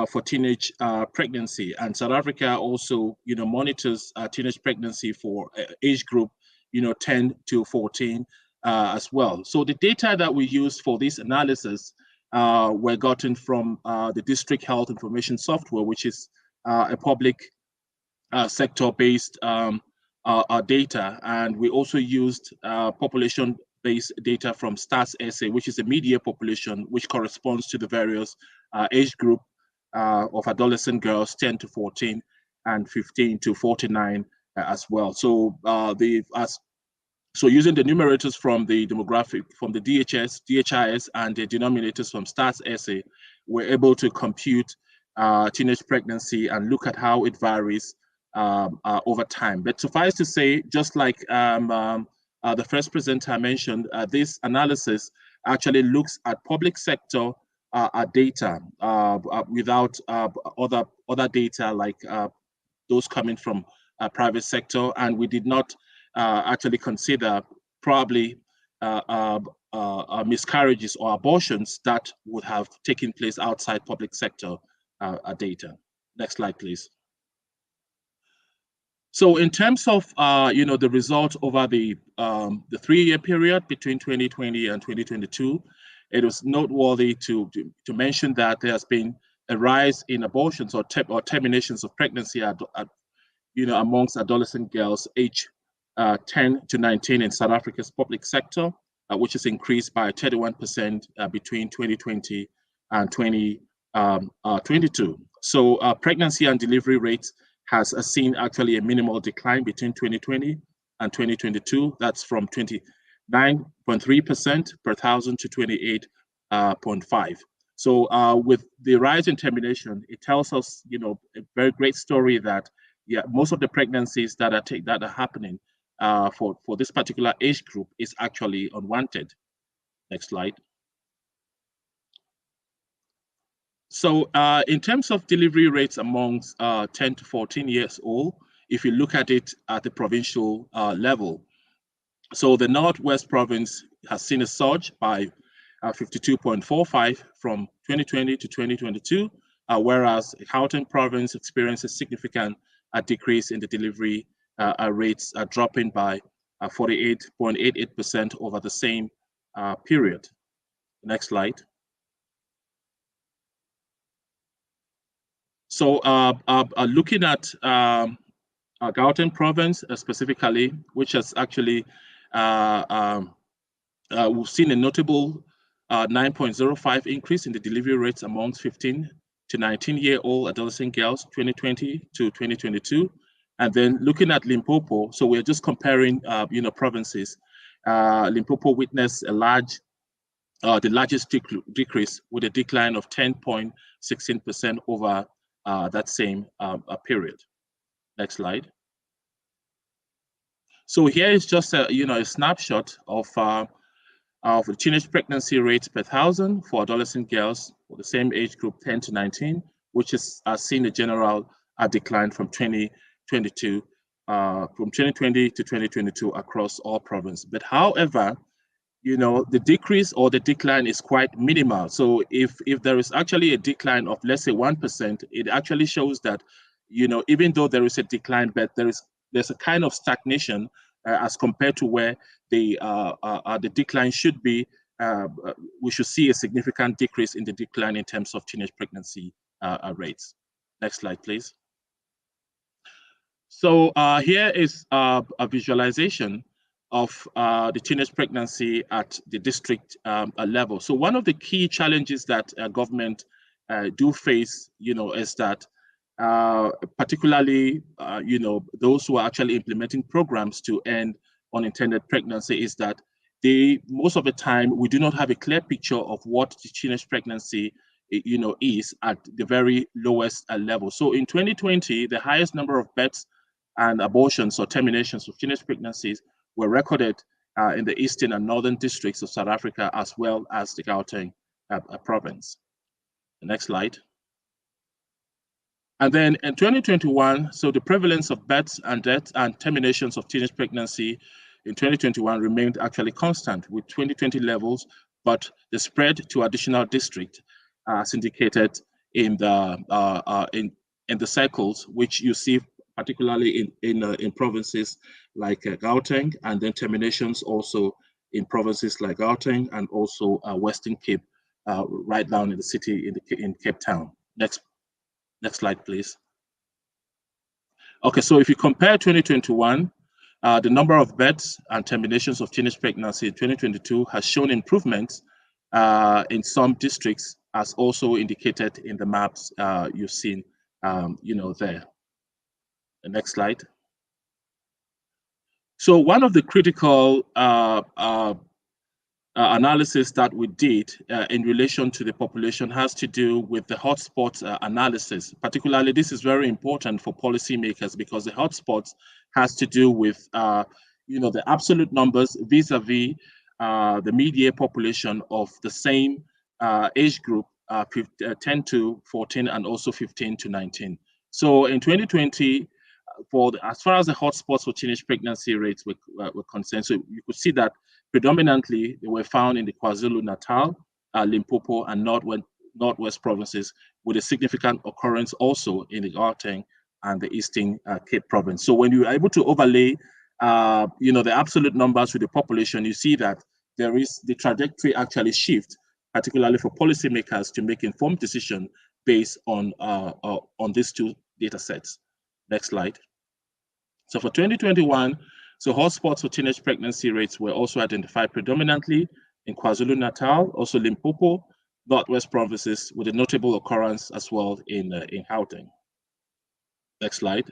S9: for teenage pregnancy. And South Africa also, monitors teenage pregnancy for age group, 10 to 14 as well. So the data that we used for this analysis were gotten from the District Health Information Software, which is a public sector-based data. And we also used population-based data from Stats SA, which is a media population, which corresponds to the various age group of adolescent girls 10 to 14 and 15 to 49 as well. So So using the numerators from the demographic, from the DHIS, and the denominators from Stats SA, we're able to compute teenage pregnancy and look at how it varies over time. But suffice to say, just like the first presenter mentioned, this analysis actually looks at public sector data without other data like those coming from private sector, and we did not actually consider probably miscarriages or abortions that would have taken place outside public sector data. Next slide, please. So in terms of the result over the 3-year period between 2020 and 2022, it was noteworthy to mention that there has been a rise in abortions or terminations of pregnancy amongst adolescent girls aged 10 to 19 in South Africa's public sector, which has increased by 31% between 2020 and 2022. So pregnancy and delivery rates has seen actually a minimal decline between 2020 and 2022. That's from 29.3% per thousand to 28.5. So with the rise in termination, it tells us, a very great story that most of the pregnancies that are happening for this particular age group is actually unwanted. Next slide. So in terms of delivery rates amongst 10 to 14 years old, if you look at it at the provincial level, so the Northwest Province has seen a surge by 52.45 from 2020 to 2022, whereas Gauteng Province experienced a significant decrease in the delivery rates, dropping by 48.88% over the same period. Next slide. So looking at Gauteng Province specifically, which has actually we've seen a notable 9.05 increase in the delivery rates amongst 15 to 19-year-old adolescent girls, 2020 to 2022. And then looking at Limpopo, so we're just comparing, provinces. Limpopo witnessed the largest decrease with a decline of 10.16% over that same period. Next slide. So here is just a snapshot of the teenage pregnancy rates per thousand for adolescent girls for the same age group 10 to 19, which has seen a general decline from 2020 to 2022 across all provinces. But however, the decrease or the decline is quite minimal. So if there is actually a decline of, let's say, 1%, it actually shows that, even though there is a decline, but there's a kind of stagnation as compared to where the decline should be. We should see a significant decrease in the decline in terms of teenage pregnancy rates. Next slide, please. So here is a visualization of the teenage pregnancy at the district level. So one of the key challenges that government do face, is that particularly, those who are actually implementing programs to end unintended pregnancy, is that most of the time we do not have a clear picture of what the teenage pregnancy is at the very lowest level. So in 2020, the highest number of births and abortions or terminations of teenage pregnancies were recorded in the eastern and northern districts of South Africa, as well as the Gauteng province. The next slide. And then in 2021, so the prevalence of births and deaths and terminations of teenage pregnancy in 2021 remained actually constant with 2020 levels, but the spread to additional districts, as indicated in the cycles, which you see particularly in provinces like Gauteng, and then terminations also in provinces like Gauteng and also Western Cape, right down in the city in Cape Town. Next slide, please. Okay, so if you compare 2021, the number of births and terminations of teenage pregnancy in 2022 has shown improvements in some districts, as also indicated in the maps you've seen, there. The next slide. So one of the critical analysis that we did in relation to the population has to do with the hotspot analysis. Particularly, this is very important for policymakers because the hotspots has to do with the absolute numbers vis-a-vis the median population of the same age group, 10 to 14 and also 15 to 19. So in 2020, as far as the hotspots for teenage pregnancy rates were concerned, so you could see that predominantly they were found in the KwaZulu-Natal, Limpopo, and Northwest provinces, with a significant occurrence also in the Gauteng and the Eastern Cape province. So when you are able to overlay, the absolute numbers with the population, you see that there is the trajectory actually shift, particularly for policymakers to make informed decision based on these two data sets. Next slide. So for 2021, so hotspots for teenage pregnancy rates were also identified predominantly in KwaZulu-Natal, also Limpopo, Northwest provinces, with a notable occurrence as well in Gauteng. Next slide.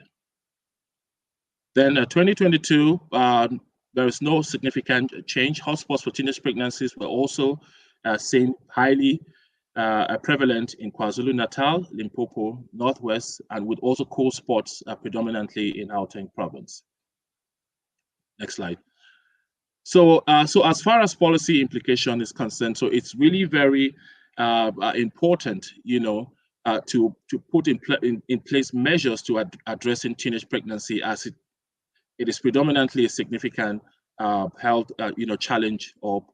S9: Then 2022, there is no significant change. Hotspots for teenage pregnancies were also seen highly prevalent in KwaZulu-Natal, Limpopo, Northwest, and with also cold spots predominantly in Gauteng province. Next slide. So as far as policy implication is concerned, so it's really very important, to put in place measures to addressing teenage pregnancy, as it is predominantly a significant health, challenge or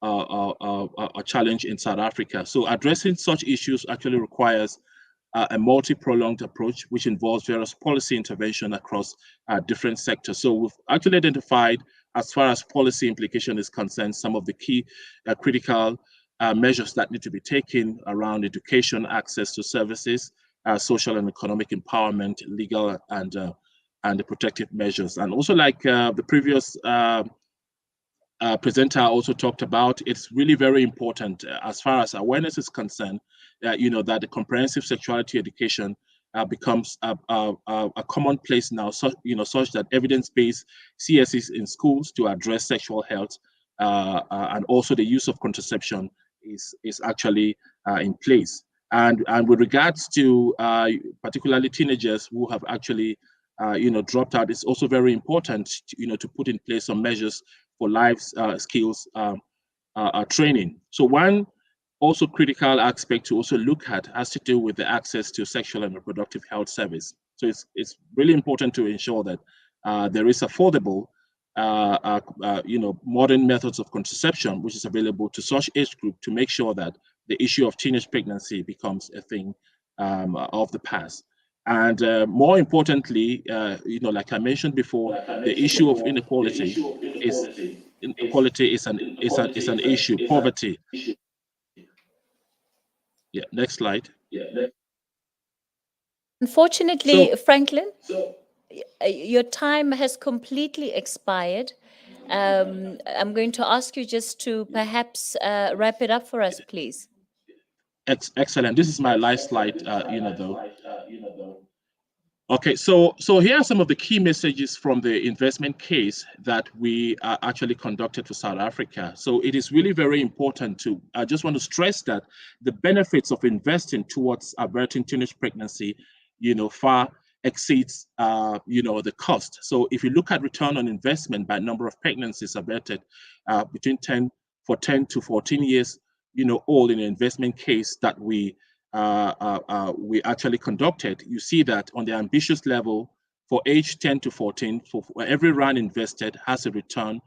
S9: a challenge in South Africa. So addressing such issues actually requires a multi-pronged approach, which involves various policy intervention across different sectors. So we've actually identified, as far as policy implication is concerned, some of the key critical measures that need to be taken around education, access to services, social and economic empowerment, legal and the protective measures. And also, like the previous presenter also talked about, it's really very important as far as awareness is concerned, that the comprehensive sexuality education becomes a commonplace now, such that evidence-based CSEs in schools to address sexual health and also the use of contraception is actually in place. And with regards to particularly teenagers who have actually dropped out, it's also very important to put in place some measures for life skills training. So one also critical aspect to also look at has to do with the access to sexual and reproductive health service. So it's really important to ensure that there is affordable, modern methods of contraception which is available to such age group, to make sure that the issue of teenage pregnancy becomes a thing of the past. And more importantly, like I mentioned before, the issue of inequality is an issue. Poverty. Yeah. Next slide.
S4: Unfortunately, Franklin, your time has completely expired. I'm going to ask you just to perhaps wrap it up for us, please.
S9: Excellent. This is my last slide, though. Okay, so here are some of the key messages from the investment case that we actually conducted for South Africa. So it is really very important to, I just want to stress that the benefits of investing towards averting teenage pregnancy, far exceeds, the cost. So if you look at return on investment by number of pregnancies averted between 10 to 14 years, old in an investment case that we actually conducted, you see that on the ambitious level for age 10 to 14, for every rand invested has a return,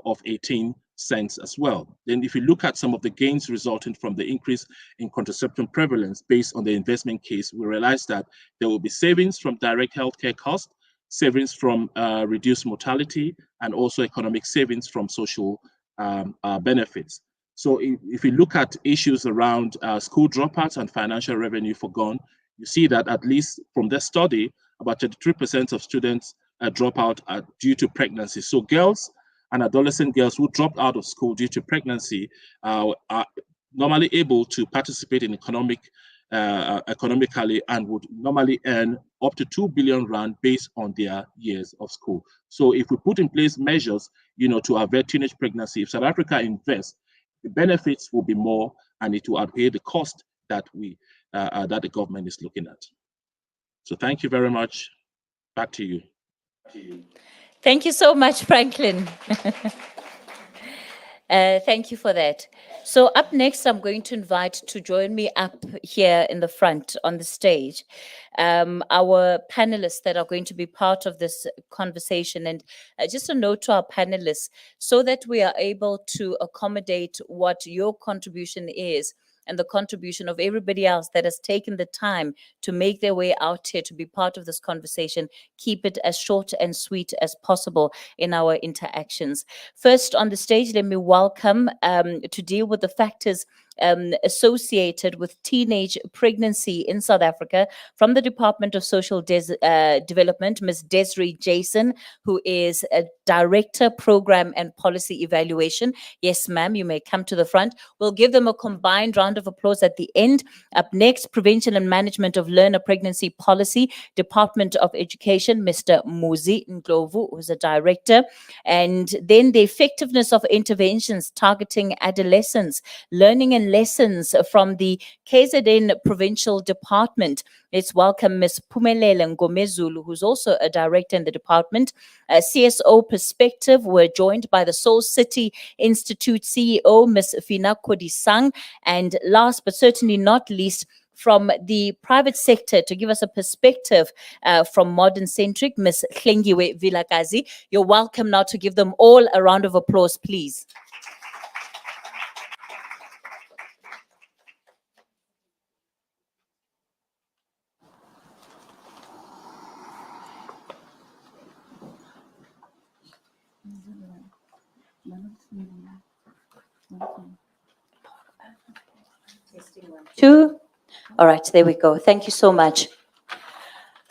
S9: of 18 cents as well. Then if you look at some of the gains resulting from the increase in contraception prevalence based on the investment case, we realize that there will be savings from direct healthcare costs, savings from reduced mortality, and also economic savings from social benefits. So if you look at issues around school dropouts and financial revenue forgone, you see that at least from this study, about 33% of students drop out due to pregnancy. So girls and adolescent girls who dropped out of school due to pregnancy are normally able to participate in economically and would normally earn up to 2 billion rand based on their years of school. So if we put in place measures, to avert teenage pregnancy, if South Africa invests, the benefits will be more, and it will outweigh the cost that that the government is looking at. So thank you very much. Back to you.
S4: Thank you so much, Franklin. Thank you for that. So up next, I'm going to invite to join me up here in the front on the stage, our panelists that are going to be part of this conversation. And just a note to our panelists, so that we are able to accommodate what your contribution is and the contribution of everybody else that has taken the time to make their way out here to be part of this conversation. Keep it as short and sweet as possible in our interactions. First on the stage, let me welcome to deal with the factors associated with teenage pregnancy in South Africa from the Department of Social Development, Ms. Desiree Jason, who is a Director, Program and Policy Evaluation. Yes, ma'am, you may come to the front. We'll give them a combined round of applause at the end. Up next, Prevention and Management of Learner Pregnancy Policy, Department of Education, Mr. Muzi Ndlovu, who's a Director. And then the effectiveness of interventions targeting adolescents, learning and lessons from the KZN Provincial Department. Let's welcome Ms. Pumelele Ngomezulu, who's also a director in the department. CSO Perspective, we're joined by the Soul City Institute CEO, Ms. Fina Kodisang. And last but certainly not least, from the private sector to give us a perspective from Modern Centric, Ms. Hlengiwe Vilakazi. You're welcome now to give them all a round of applause, please. Two. All right, there we go. Thank you so much.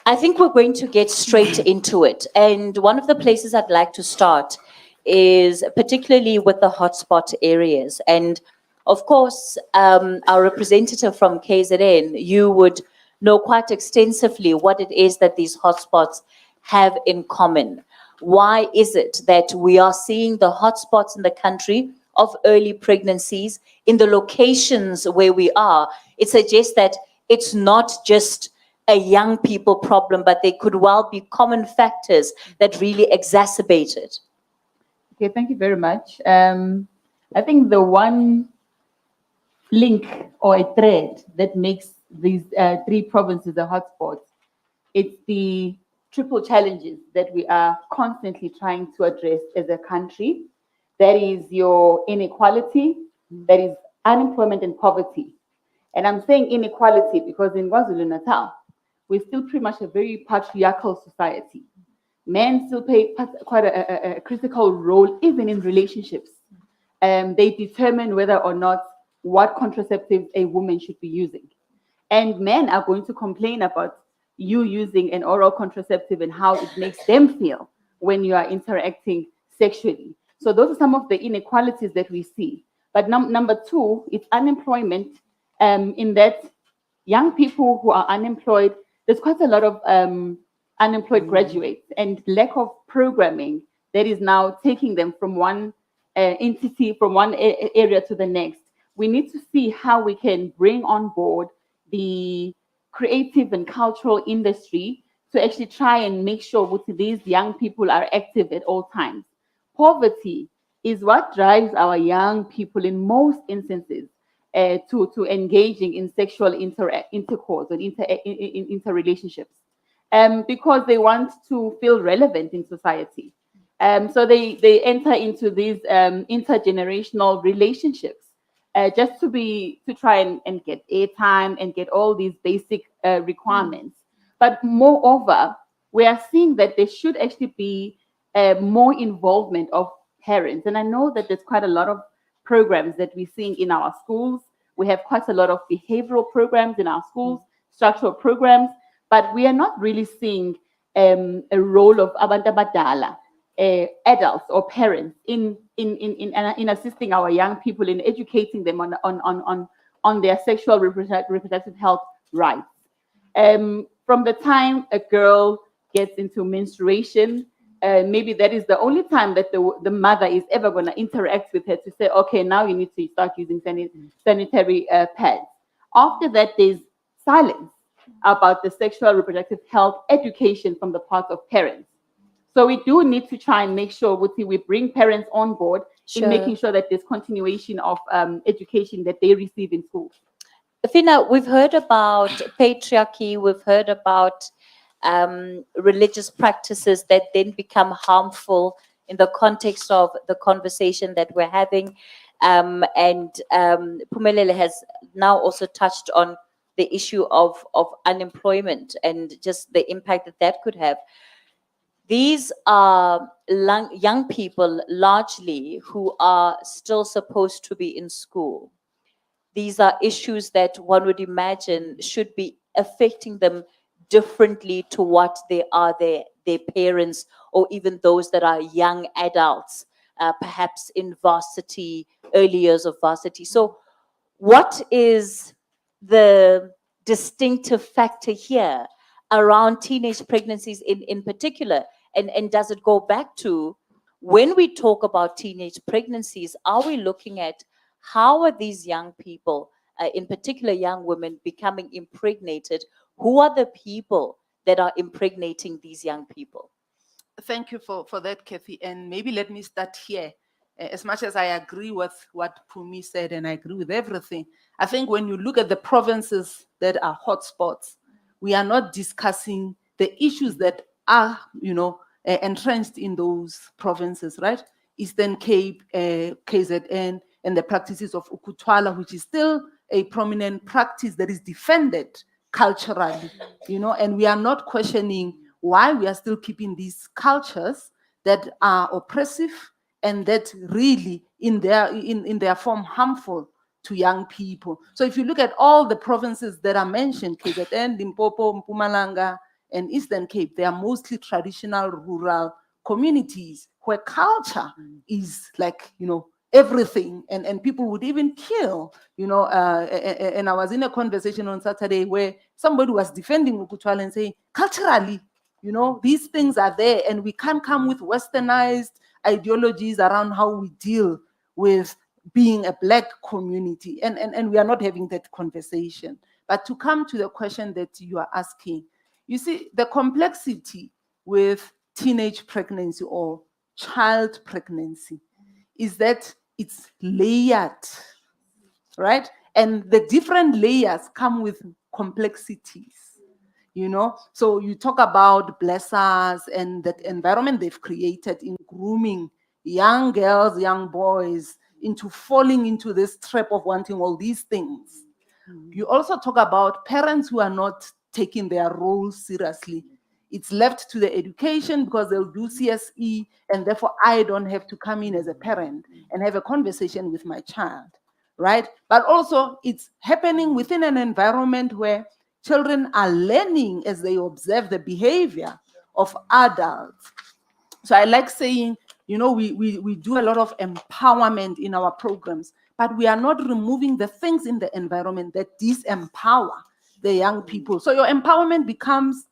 S4: I think we're going to get straight into it. And one of the places I'd like to start is particularly with the hotspot areas. And of course, our representative from KZN, you would know quite extensively what it is that these hotspots have in common. Why is it that we are seeing the hotspots in the country of early pregnancies in the locations where we are? It suggests that it's not just a young people problem, but they could well be common factors that really exacerbate it.
S10: Okay, thank you very much. I think the one link or a thread that makes these three provinces a hotspot, it's the triple challenges that we are constantly trying to address as a country. That is your inequality, that is unemployment and poverty. And I'm saying inequality because in KwaZulu-Natal, we're still pretty much a very patriarchal society. Men still play quite a critical role, even in relationships. They determine whether or not what contraceptives a woman should be using. And men are going to complain about you using an oral contraceptive and how it makes them feel when you are interacting sexually. So those are some of the inequalities that we see. But number two, it's unemployment, in that young people who are unemployed, there's quite a lot of unemployed graduates and lack of programming that is now taking them from one entity, from one area to the next. We need to see how we can bring on board the creative and cultural industry to actually try and make sure that these young people are active at all times. Poverty is what drives our young people in most instances to engaging in sexual intercourse and interrelationships, because they want to feel relevant in society. So they enter into these intergenerational relationships just to try and get airtime and get all these basic requirements. But moreover, we are seeing that there should actually be more involvement of parents. And I know that there's quite a lot of programs that we're seeing in our schools. We have quite a lot of behavioral programs in our schools, structural programs, but we are not really seeing a role of abantu abadala, adults or parents in assisting our young people, in educating them on their sexual reproductive health rights. From the time a girl gets into menstruation, maybe that is the only time that the mother is ever going to interact with her to say, okay, now you need to start using sanitary pads. After that, there's silence about the sexual reproductive health education from the part of parents. So we do need to try and make sure we bring parents on board in making sure that there's continuation of education that they receive in schools.
S4: Fina, we've heard about patriarchy, we've heard about religious practices that then become harmful in the context of the conversation that we're having. And Pumelele has now also touched on the issue of unemployment and just the impact that could have. These are young people largely who are still supposed to be in school. These are issues that one would imagine should be affecting them differently to what they are their parents, or even those that are young adults, perhaps in varsity, early years of varsity. So what is the distinctive factor here around teenage pregnancies in particular? And does it go back to, when we talk about teenage pregnancies, are we looking at how are these young people, in particular young women, becoming impregnated? Who are the people that are impregnating these young people?
S11: Thank you for that, Kathy. And maybe let me start here. As much as I agree with what Pumi said, and I agree with everything, I think when you look at the provinces that are hotspots, we are not discussing the issues that are, entrenched in those provinces, right? Eastern Cape, KZN, and the practices of Ukuthwala, which is still a prominent practice that is defended culturally, and we are not questioning why we are still keeping these cultures that are oppressive and that really in their form harmful to young people. So if you look at all the provinces that are mentioned, KZN, Limpopo, Mpumalanga, and Eastern Cape, they are mostly traditional rural communities where culture is like, everything, and people would even kill, and I was in a conversation on Saturday where somebody was defending Ukuthwala and saying, culturally, these things are there, and we can't come with westernized ideologies around how we deal with being a Black community, and we are not having that conversation. But to come to the question that you are asking, you see, the complexity with teenage pregnancy or child pregnancy is that it's layered, right? And the different layers come with complexities, So you talk about blessers and that environment they've created in grooming young girls, young boys into falling into this trap of wanting all these things. You also talk about parents who are not taking their role seriously. It's left to the education because they'll do CSE, and therefore I don't have to come in as a parent and have a conversation with my child, right? But also it's happening within an environment where children are learning as they observe the behavior of adults. So I like saying You know, we do a lot of empowerment in our programs, but we are not removing the things in the environment that disempower the young people. So your empowerment becomes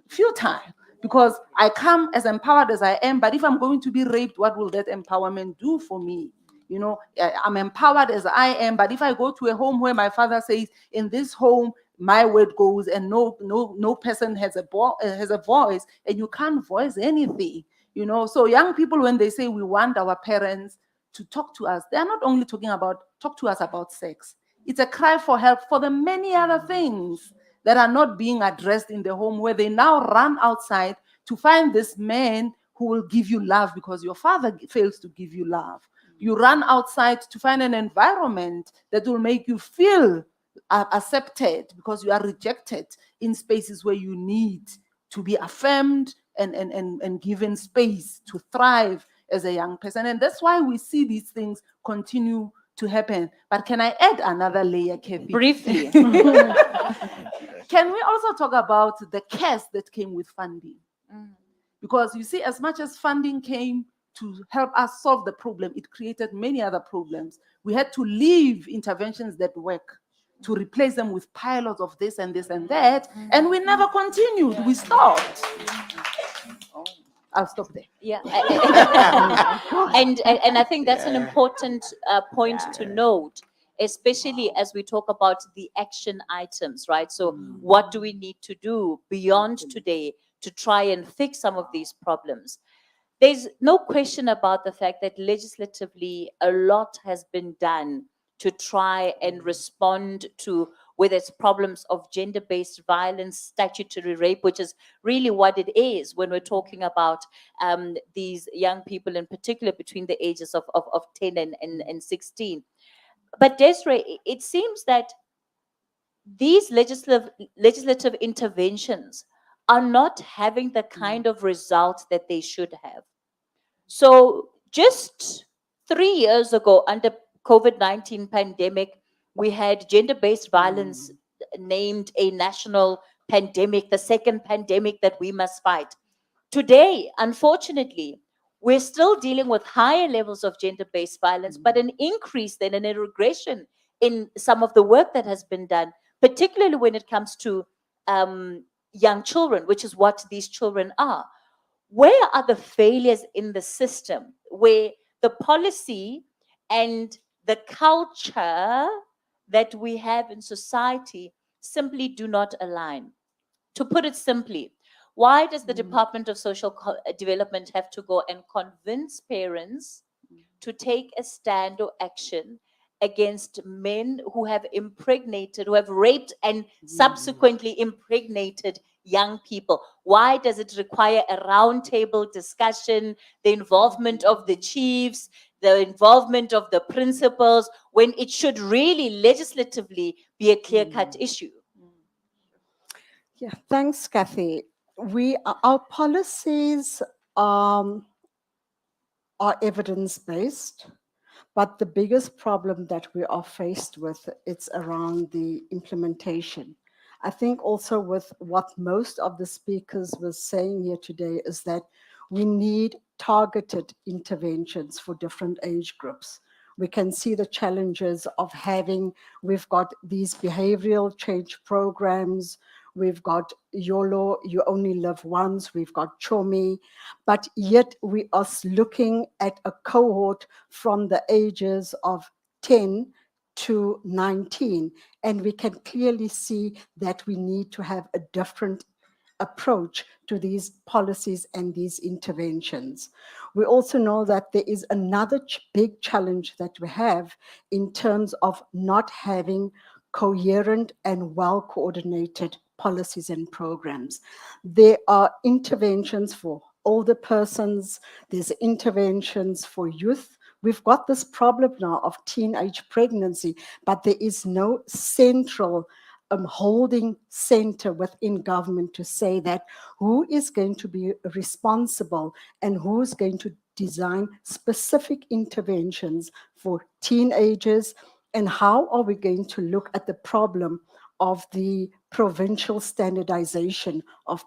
S11: futile, because I come as empowered as I am, but if I'm going to be raped, what will that empowerment do for me? You know, I'm empowered as I am, but if I go to a home where my father says, in this home, my word goes, and no person has a voice, and you can't voice anything, you know. So young people, when they say we want our parents to talk to us, they are not only talk to us about sex. It's a cry for help for the many other things that are not being addressed in the home, where they now run outside to find this man who will give you love because your father fails to give you love. You run outside to find an environment that will make you feel accepted, because you are rejected in spaces where you need to be affirmed and given space to thrive as a young person. And that's why we see these things continue to happen. But can I add another layer, Kathy?
S4: Briefly.
S11: Can we also talk about the curse that came with funding? Because you see, as much as funding came to help us solve the problem, it created many other problems. We had to leave interventions that work to replace them with pilots of this and this and that, and we never continued. We stopped. I'll stop there.
S4: Yeah, and I think that's an important point to note, especially as we talk about the action items, right? So what do we need to do beyond today to try and fix some of these problems? There's no question about the fact that legislatively a lot has been done to try and respond to whether it's problems of gender-based violence, statutory rape, which is really what it is when we're talking about these young people, in particular between the ages of 10 and 16. But Desiree, it seems that these legislative interventions are not having the kind of results that they should have. So just 3 years ago, under COVID-19 pandemic, we had gender-based violence named a national pandemic, the second pandemic that we must fight. Today, unfortunately, we're still dealing with higher levels of gender-based violence, but an increase then and a regression in some of the work that has been done, particularly when it comes to young children, which is what these children are. Where are the failures in the system where the policy and the culture that we have in society simply do not align? To put it simply, why does the Department of Social Development have to go and convince parents to take a stand or action against men who have impregnated, who have raped and subsequently impregnated young people? Why does it require a roundtable discussion, the involvement of the chiefs, the involvement of the principals, when it should really legislatively be a clear-cut issue?
S12: Yeah, thanks, Kathy. Our policies are evidence-based, but the biggest problem that we are faced with, it's around the implementation. I think also with what most of the speakers were saying here today is that we need targeted interventions for different age groups. We can see the challenges of we've got these behavioral change programs, we've got YOLO, you only live once, we've got CHOMI, but yet we are looking at a cohort from the ages of 10 to 19, and we can clearly see that we need to have a different approach to these policies and these interventions. We also know that there is another big challenge that we have in terms of not having coherent and well-coordinated policies and programs. There are interventions for older persons, there's interventions for youth. We've got this problem now of teenage pregnancy, but there is no central holding center within government to say that who is going to be responsible and who's going to design specific interventions for teenagers, and how are we going to look at the problem of the provincial standardization of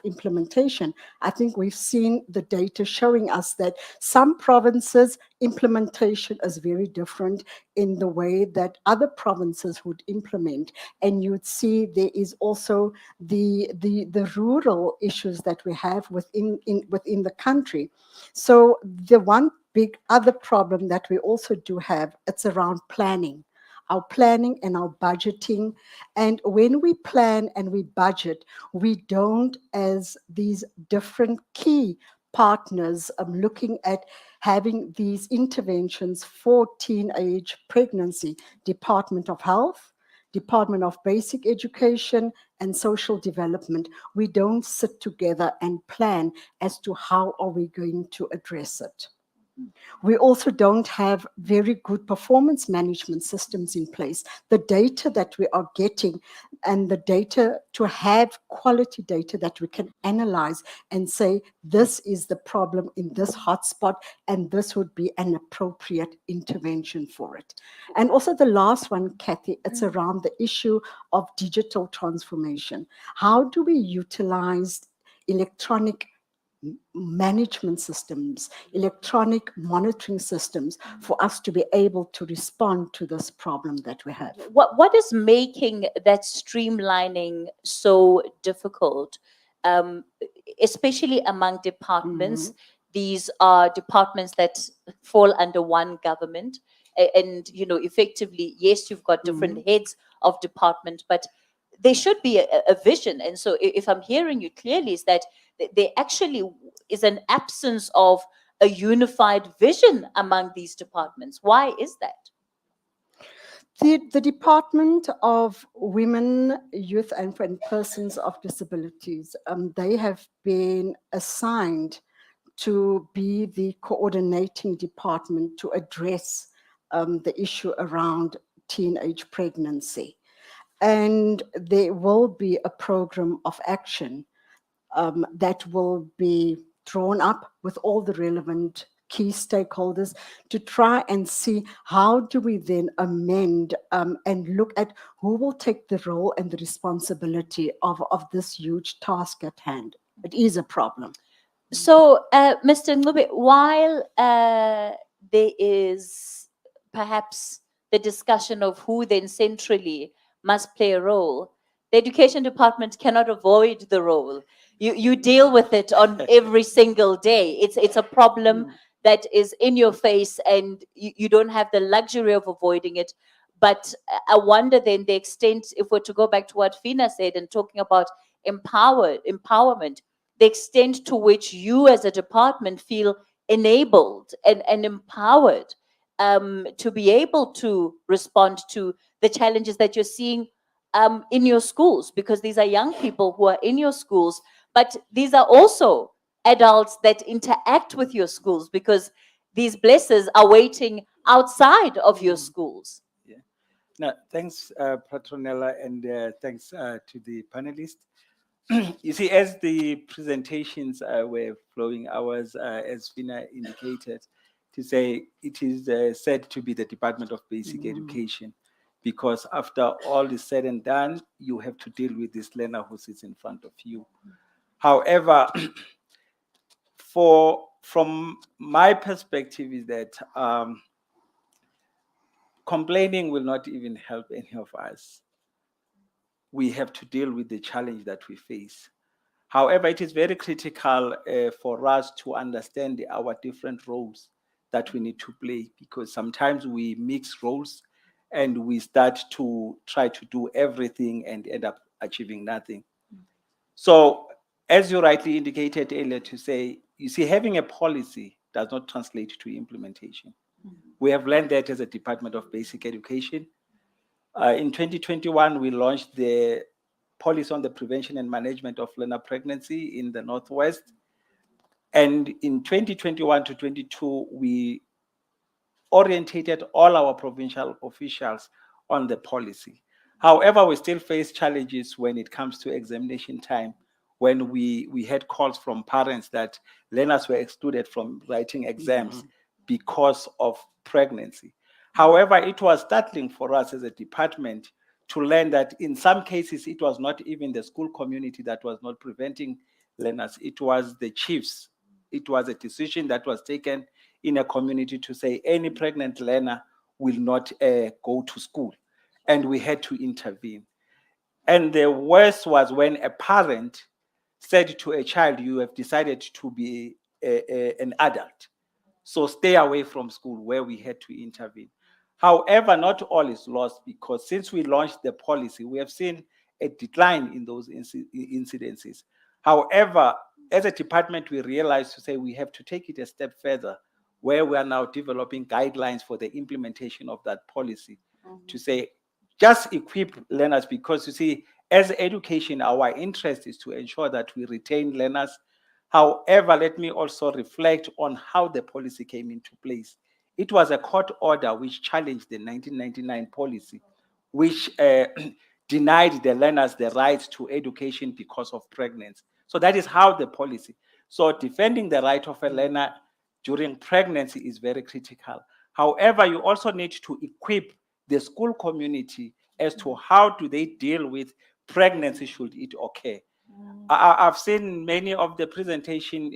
S12: implementation. I think we've seen the data showing us that some provinces implementation is very different in the way that other provinces would implement. And you'd see there is also the rural issues that we have within the country. So the one big other problem that we also do have, it's around planning. Our planning and our budgeting. And when we plan and we budget, we don't, as these different key partners, looking at having these interventions for teenage pregnancy, Department of Health, Department of Basic Education, and Social Development. We don't sit together and plan as to how are we going to address it. We also don't have very good performance management systems in place. The data that we are getting and the data to have quality data that we can analyze and say, this is the problem in this hotspot, and this would be an appropriate intervention for it. And also the last one, Kathy, it's around the issue of digital transformation. How do we utilize electronic management systems, electronic monitoring systems for us to be able to respond to this problem that we have?
S4: What is making that streamlining so difficult, especially among departments? These are departments that fall under one government, and effectively, yes, you've got different heads of department, but there should be a vision. And so if I'm hearing you clearly, is that there actually is an absence of a unified vision among these departments. Why is that?
S12: The Department of Women, Youth and Persons of Disabilities, they have been assigned to be the coordinating department to address the issue around teenage pregnancy. And there will be a program of action that will be drawn up with all the relevant key stakeholders to try and see how do we then amend and look at who will take the role and the responsibility of this huge task at hand. It is a problem.
S4: So, Mr. Ngube, while there is perhaps the discussion of who then centrally must play a role, the education department cannot avoid the role. You deal with it on every single day. It's a problem that is in your face, and you don't have the luxury of avoiding it. But I wonder then the extent, if we're to go back to what Fina said and talking about empowerment, the extent to which you as a department feel enabled and empowered to be able to respond to the challenges that you're seeing in your schools, because these are young people who are in your schools, but these are also adults that interact with your schools, because these blessers are waiting outside of your schools.
S13: Yeah. No, thanks, Petronella, and thanks to the panelists. You see, as the presentations were flowing, I was, as Fina indicated, to say it is said to be the Department of Basic Education, because after all is said and done, you have to deal with this learner who sits in front of you. However, from my perspective is that complaining will not even help any of us. We have to deal with the challenge that we face. However, it is very critical for us to understand our different roles that we need to play, because sometimes we mix roles and we start to try to do everything and end up achieving nothing. So, as you rightly indicated earlier, to say, you see, having a policy does not translate to implementation. We have learned that as a Department of Basic Education. In 2021, we launched the policy on the prevention and management of learner pregnancy in the Northwest. And in 2021 to 22, we orientated all our provincial officials on the policy. However, we still face challenges when it comes to examination time, when we had calls from parents that learners were excluded from writing exams because of pregnancy. However, it was startling for us as a department to learn that in some cases, it was not even the school community that was not preventing learners. It was the chiefs. It was a decision that was taken in a community to say any pregnant learner will not go to school. And we had to intervene. And the worst was when a parent said to a child, you have decided to be an adult, so stay away from school, where we had to intervene. However, not all is lost, because since we launched the policy, we have seen a decline in those incidences. However, as a department, we realized to say we have to take it a step further, where we are now developing guidelines for the implementation of that policy, to say just equip learners, because you see, as education, our interest is to ensure that we retain learners. However, let me also reflect on how the policy came into place. It was a court order which challenged the 1999 policy, which denied the learners the right to education because of pregnancy. So that is how the policy. So defending the right of a learner during pregnancy is very critical. However, you also need to equip the school community as to how do they deal with pregnancy should it occur. I've seen many of the presentation,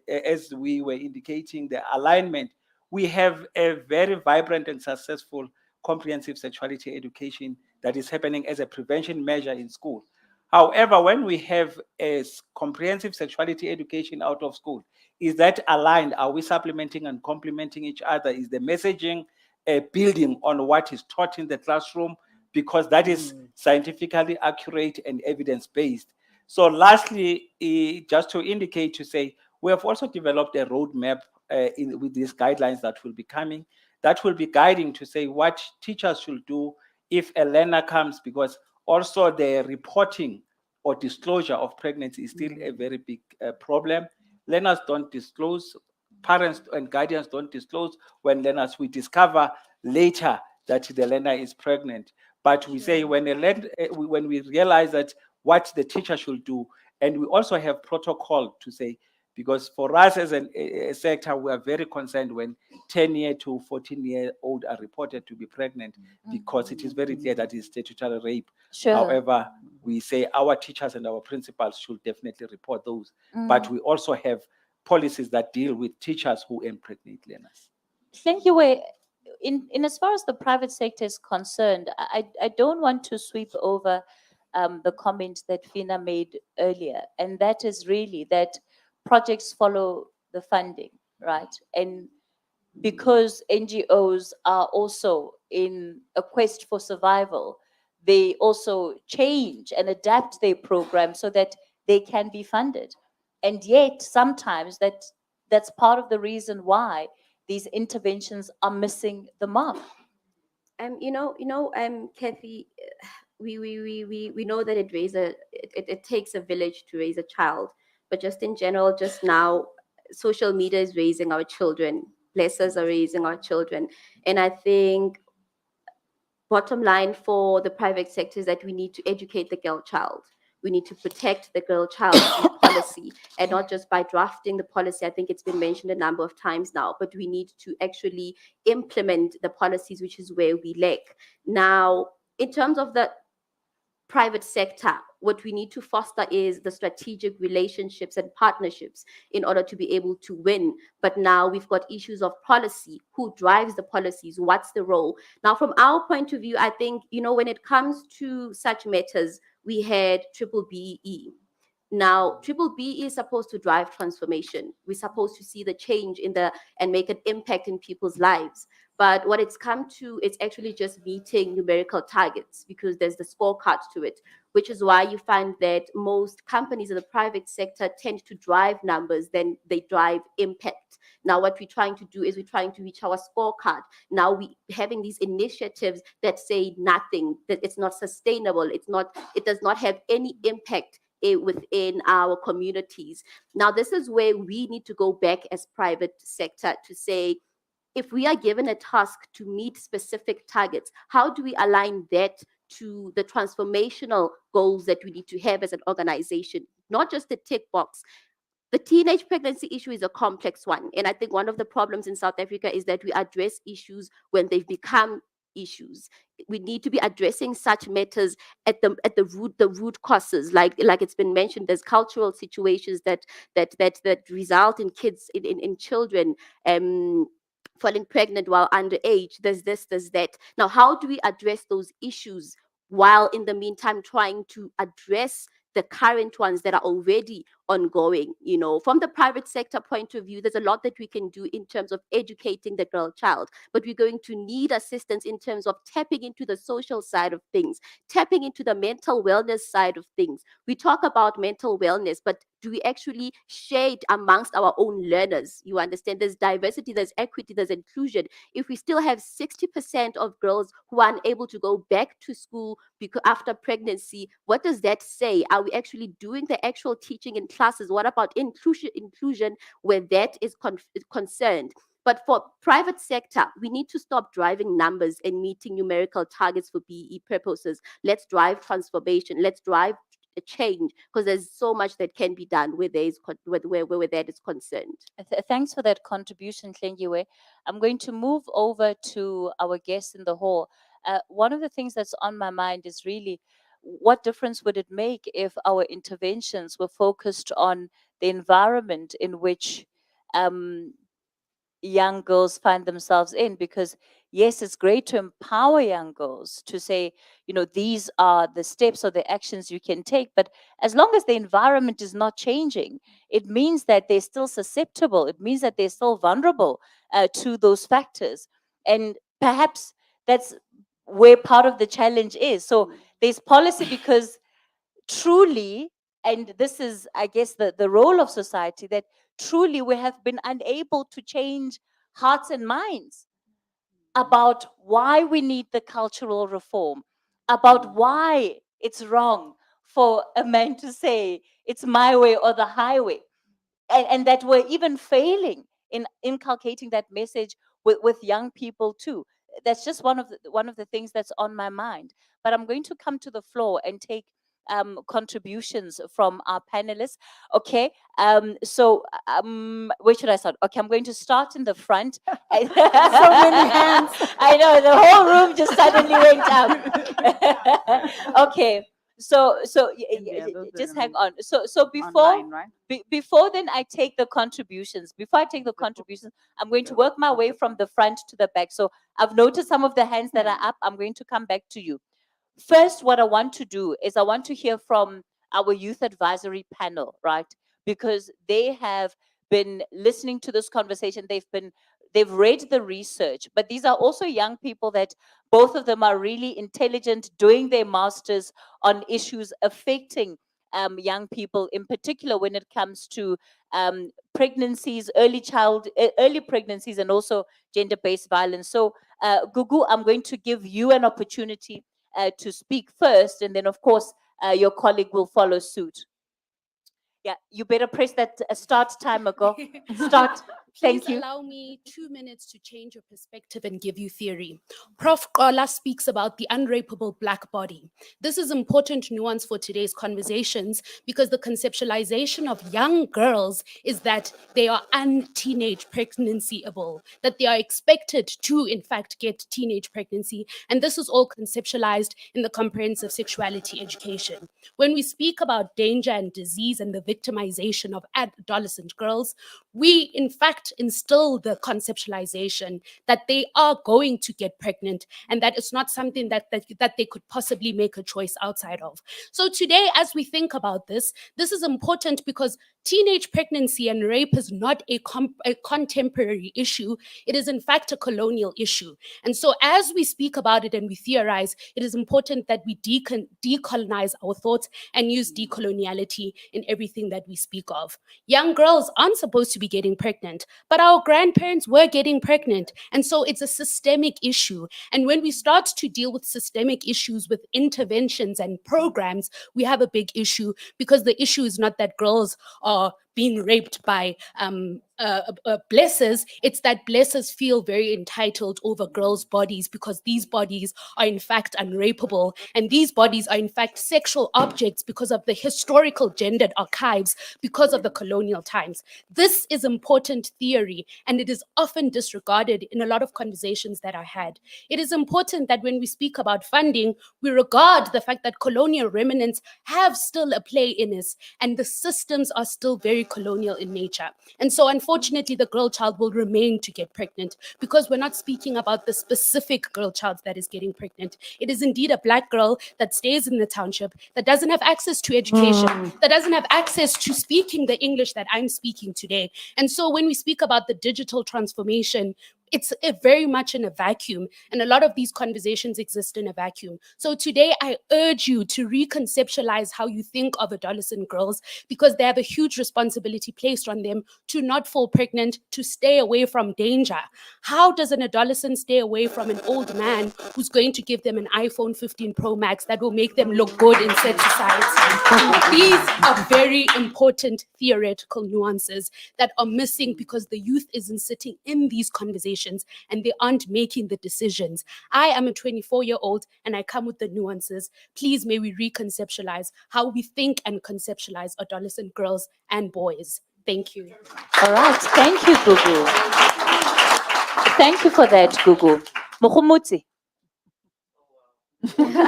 S13: as we were indicating the alignment. We have a very vibrant and successful comprehensive sexuality education that is happening as a prevention measure in school. However, when we have a comprehensive sexuality education out of school, is that aligned? Are we supplementing and complementing each other? Is the messaging building on what is taught in the classroom? Because that is scientifically accurate and evidence-based. So lastly, just to indicate, to say, we have also developed a roadmap with these guidelines that will be coming, that will be guiding to say what teachers should do if a learner comes, because also the reporting or disclosure of pregnancy is still a very big problem. Learners don't disclose, parents and guardians don't disclose when learners, we discover later that the learner is pregnant. But we say when we realize that what the teacher should do, and we also have protocol to say, because for us as a sector, we are very concerned when 10-year to 14-year-old are reported to be pregnant, because it is very clear that it's statutory rape.
S4: Sure.
S13: However, we say our teachers and our principals should definitely report those. But we also have policies that deal with teachers who impregnate learners.
S4: Thank you. In as far as the private sector is concerned, I don't want to sweep over the comment that Fina made earlier, and that is really that projects follow the funding, right? And because NGOs are also in a quest for survival, they also change and adapt their program so that they can be funded. And yet, sometimes that's part of the reason why these interventions are missing the mark.
S14: Kathy, we know that it takes a village to raise a child, but just in general, just now, social media is raising our children. Blessers are raising our children, and I think bottom line for the private sector is that we need to educate the girl child. We need to protect the girl child policy, and not just by drafting the policy. I think it's been mentioned a number of times now, but we need to actually implement the policies, which is where we lack. Now, in terms of the private sector, what we need to foster is the strategic relationships and partnerships in order to be able to win. But now we've got issues of policy. Who drives the policies? What's the role? Now, from our point of view, I think, when it comes to such matters, we had Triple BE. Now, Triple B is supposed to drive transformation. We're supposed to see the change and make an impact in people's lives. But what it's come to, it's actually just meeting numerical targets, because there's the scorecard to it, which is why you find that most companies in the private sector tend to drive numbers, then they drive impact. Now, what we're trying to do is we're trying to reach our scorecard. Now we having these initiatives that say nothing, that it's not sustainable, it does not have any impact within our communities. Now, this is where we need to go back as private sector to say, if we are given a task to meet specific targets, how do we align that to the transformational goals that we need to have as an organization? Not just the tick box. The teenage pregnancy issue is a complex one. And I think one of the problems in South Africa is that we address issues when they've become issues. We need to be addressing such matters at the root causes, like it's been mentioned. There's cultural situations that result in kids, in children falling pregnant while underage. There's this, there's that. Now, how do we address those issues while in the meantime trying to address the current ones that are already ongoing? You know, from the private sector point of view, there's a lot that we can do in terms of educating the girl child, but we're going to need assistance in terms of tapping into the social side of things, tapping into the mental wellness side of things. We talk about mental wellness, but do we actually share it amongst our own learners? You understand, there's diversity, there's equity, there's inclusion. If we still have 60% of girls who are unable to go back to school because after pregnancy, what does that say? Are we actually doing the actual teaching in classes? What about inclusion where that is concerned? But for private sector, we need to stop driving numbers and meeting numerical targets for BE purposes. Let's drive transformation. Let's drive a change, because there's so much that can be done where there is where that is concerned.
S4: Thanks for that contribution, Tlengiwe. I'm going to move over to our guests in the hall. One of the things that's on my mind is really, what difference would it make if our interventions were focused on the environment in which young girls find themselves in? Because yes, it's great to empower young girls to say, you know, these are the steps or the actions you can take, but as long as the environment is not changing, it means that they're still susceptible. It means that they're still vulnerable to those factors. And perhaps that's where part of the challenge is. So there's policy, because truly, and this is, I guess, the role of society, that truly we have been unable to change hearts and minds about why we need the cultural reform, about why it's wrong for a man to say it's my way or the highway, and that we're even failing in inculcating that message with young people too. That's just one of the things that's on my mind. But I'm going to come to the floor and take contributions from our panelists. Okay, so where should I start? Okay, I'm going to start in the front. So
S12: many hands.
S4: I know, the whole room just suddenly went up. Okay, so just hang on. So before
S10: Online, right?
S4: before then I take the contributions. Before I take the contributions, I'm going to work my way from the front to the back. So I've noticed some of the hands that are up. I'm going to come back to you. First, what I want to do is I want to hear from our youth advisory panel, right? Because they have been listening to this conversation. They've read the research, but these are also young people that both of them are really intelligent, doing their masters on issues affecting young people, in particular when it comes to pregnancies, early pregnancies, and also gender-based violence. So, Gugu, I'm going to give you an opportunity to speak first, and then of course your colleague will follow suit. Yeah, you better press that start timer, go. Start. Thank
S15: Please
S4: you.
S15: allow me 2 minutes to change your perspective and give you theory. Prof. Kola speaks about the unrapeable black body. This is important nuance for today's conversations, because the conceptualization of young girls is that they are un-teenage pregnancy-able, that they are expected to, in fact, get teenage pregnancy. And this is all conceptualized in the comprehensive sexuality education. When we speak about danger and disease and the victimization of adolescent girls, we, in fact, instill the conceptualization that they are going to get pregnant and that it's not something that they could possibly make a choice outside of. So today, as we think about this is important because teenage pregnancy and rape is not a contemporary issue. It is in fact a colonial issue. And so as we speak about it and we theorize, it is important that we decolonize our thoughts and use decoloniality in everything that we speak of. Young girls aren't supposed to be getting pregnant, but our grandparents were getting pregnant. And so it's a systemic issue. And when we start to deal with systemic issues with interventions and programs, we have a big issue, because the issue is not that girls are being raped by blessers, it's that blessers feel very entitled over girls' bodies because these bodies are in fact unrapeable, and these bodies are in fact sexual objects because of the historical gendered archives, because of the colonial times. This is important theory, and it is often disregarded in a lot of conversations that I had. It is important that when we speak about funding, we regard the fact that colonial remnants have still a play in this, and the systems are still very colonial in nature. And so unfortunately, the girl child will remain to get pregnant because we're not speaking about the specific girl child that is getting pregnant. It is indeed a Black girl that stays in the township, that doesn't have access to education, that doesn't have access to speaking the English that I'm speaking today. And so when we speak about the digital transformation, it's very much in a vacuum, and a lot of these conversations exist in a vacuum. So today I urge you to reconceptualize how you think of adolescent girls, because they have a huge responsibility placed on them to not fall pregnant, to stay away from danger. How does an adolescent stay away from an old man who's going to give them an iPhone 15 Pro Max that will make them look good in said society? These are very important theoretical nuances that are missing because the youth isn't sitting in these conversations and they aren't making the decisions. I am a 24-year-old and I come with the nuances. Please, may we reconceptualize how we think and conceptualize adolescent girls and boys. Thank you.
S4: All right. Thank you, Gugu. Thank you for that, Gugu. Mukhumuti.
S16: No pressure.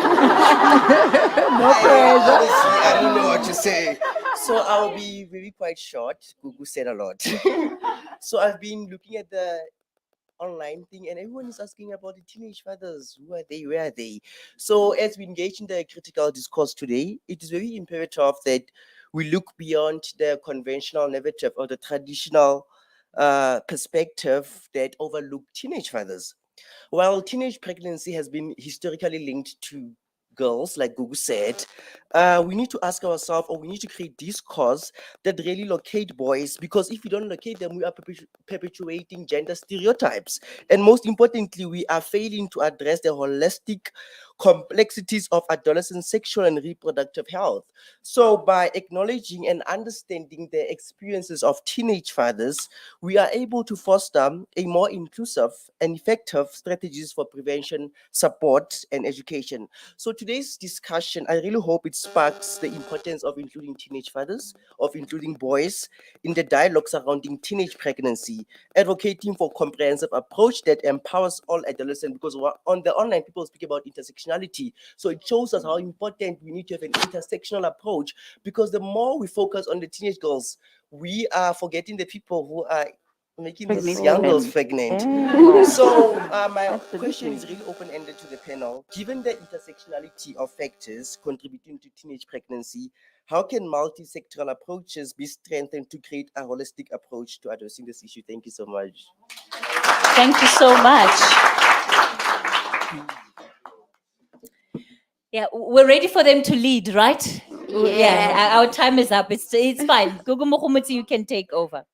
S16: Honestly, I don't know what to say. So I'll be really quite short. Gugu said a lot. So I've been looking at the online thing and everyone is asking about the teenage fathers. Who are they? Where are they? So as we engage in the critical discourse today, it is very imperative that we look beyond the conventional narrative or the traditional perspective that overlook teenage fathers. While teenage pregnancy has been historically linked to girls, like Gugu said, we need to ask ourselves, or we need to create discourse that really locate boys, because if we don't locate them, we are perpetuating gender stereotypes. And most importantly, we are failing to address the holistic complexities of adolescent sexual and reproductive health. So by acknowledging and understanding the experiences of teenage fathers, we are able to foster a more inclusive and effective strategies for prevention, support, and education. So today's discussion, I really hope it sparks the importance of including teenage fathers, of including boys in the dialogue surrounding teenage pregnancy, advocating for comprehensive approach that empowers all adolescents, because on the online people speak about intersectionality. So it shows us how important we need to have an intersectional approach, because the more we focus on the teenage girls, we are forgetting the people who are making these young girls pregnant. So my question is really open-ended to the panel. Given the intersectionality of factors contributing to teenage pregnancy, how can multi-sectoral approaches be strengthened to create a holistic approach to addressing this issue? Thank you so much.
S4: Thank you so much. Yeah, we're ready for them to lead, right? Yeah, our time is up. It's fine. Gugu Mukhumuti, you can take over.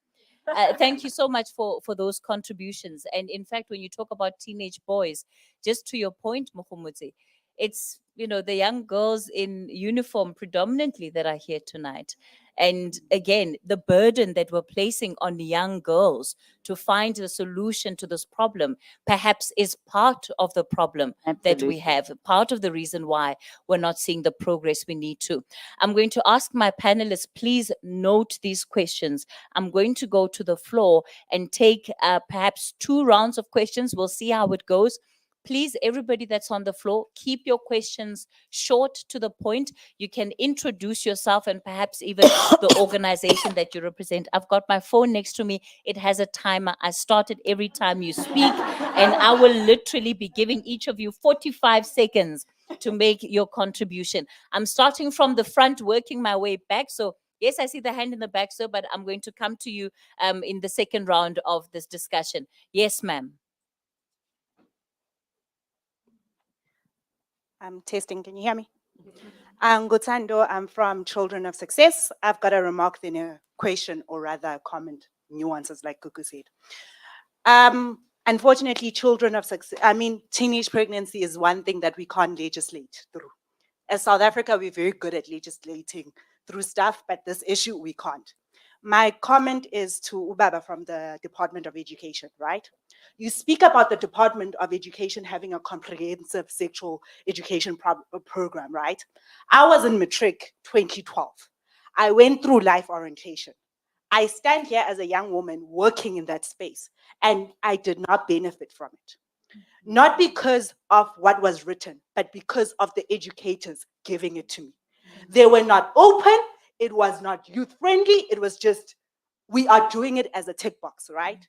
S4: Thank you so much for those contributions. And in fact, when you talk about teenage boys, just to your point, Mukhumuti, it's, you know, the young girls in uniform predominantly that are here tonight. And again, the burden that we're placing on young girls to find a solution to this problem perhaps is part of the problem that we have, part of the reason why we're not seeing the progress we need to. I'm going to ask my panelists, please note these questions. I'm going to go to the floor and take perhaps 2 rounds of questions. We'll see how it goes. Please, everybody that's on the floor, keep your questions short to the point. You can introduce yourself and perhaps even the organization that you represent. I've got my phone next to me. It has a timer. I start it every time you speak, and I will literally be giving each of you 45 seconds to make your contribution. I'm starting from the front, working my way back. So yes, I see the hand in the back, sir, but I'm going to come to you in the second round of this discussion. Yes, ma'am.
S17: I'm testing. Can you hear me? I'm Gutando. I'm from Children of Success. I've got a remark, then a question, or rather a comment, nuances like Kuku said. Unfortunately, children of success, teenage pregnancy is one thing that we can't legislate through. As South Africa, we're very good at legislating through stuff, but this issue we can't. My comment is to Ubaba from the Department of Education, right? You speak about the Department of Education having a comprehensive sexual education program, right? I was in matric 2012. I went through life orientation. I stand here as a young woman working in that space, and I did not benefit from it. Not because of what was written, but because of the educators giving it to me. They were not open, it was not youth friendly, it was just, we are doing it as a tick box, right?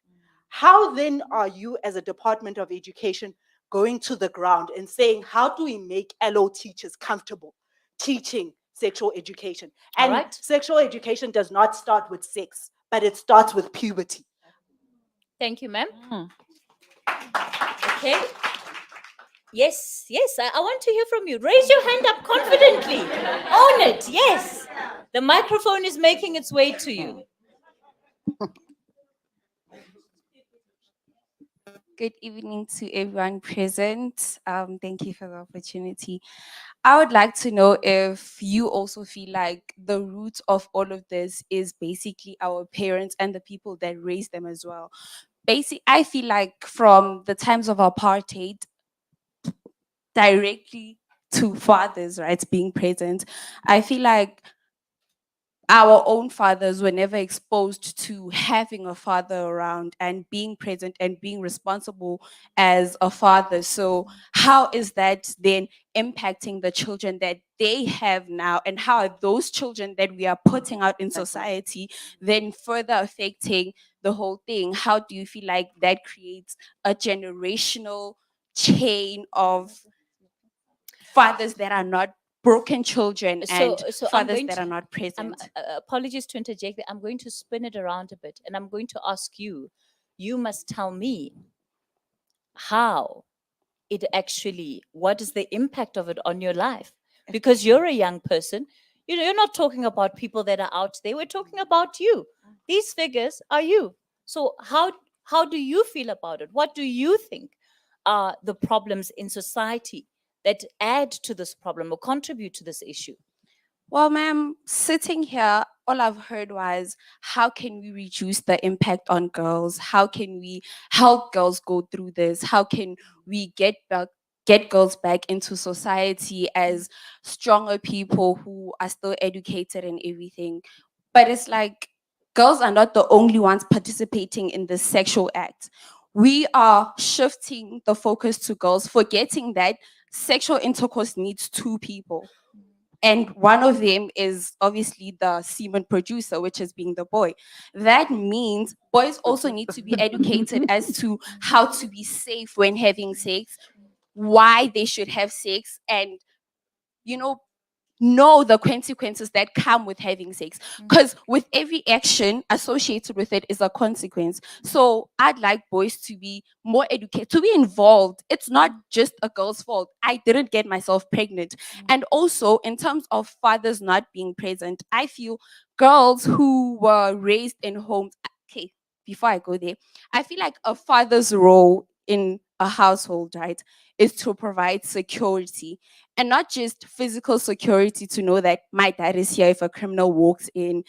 S17: How then are you as a Department of Education going to the ground and saying, how do we make LO teachers comfortable teaching sexual education?
S4: All
S17: And
S4: right.
S17: sexual education does not start with sex, but it starts with puberty.
S4: Thank you, ma'am. Okay. Yes, yes, I want to hear from you. Raise your hand up confidently. Own it, yes. The microphone is making its way to you.
S18: Good evening to everyone present. Thank you for the opportunity. I would like to know if you also feel like the root of all of this is basically our parents and the people that raise them as well. I feel like from the times of apartheid, directly to fathers, right, being present, I feel like our own fathers were never exposed to having a father around and being present and being responsible as a father. So how is that then impacting the children that they have now, and how are those children that we are putting out in society then further affecting the whole thing? How do you feel like that creates a generational chain of fathers that are not broken children and
S4: So I'm
S18: fathers
S4: going
S18: that
S4: to,
S18: are not present?
S4: apologies to interject, I'm going to spin it around a bit and I'm going to ask you, you must tell me how it actually, what is the impact of it on your life? Because you're a young person, you know, you're not talking about people that are out there, we're talking about you. These figures are you. So how do you feel about it? What do you think are the problems in society that add to this problem or contribute to this issue?
S18: Well, ma'am, sitting here, all I've heard was how can we reduce the impact on girls? How can we help girls go through this? How can we get girls back into society as stronger people who are still educated and everything? But it's like girls are not the only ones participating in this sexual act. We are shifting the focus to girls, forgetting that sexual intercourse needs two people. And one of them is obviously the semen producer, which is being the boy. That means boys also need to be educated as to how to be safe when having sex, why they should have sex, and you know the consequences that come with having sex, because with every action associated with it is a consequence. So I'd like boys to be more educated, to be involved. It's not just a girl's fault. I didn't get myself pregnant. And also in terms of fathers not being present, I feel girls who were raised in homes, okay, before I go there, I feel like a father's role in a household, right, is to provide security, and not just physical security to know that my dad is here if a criminal walks in,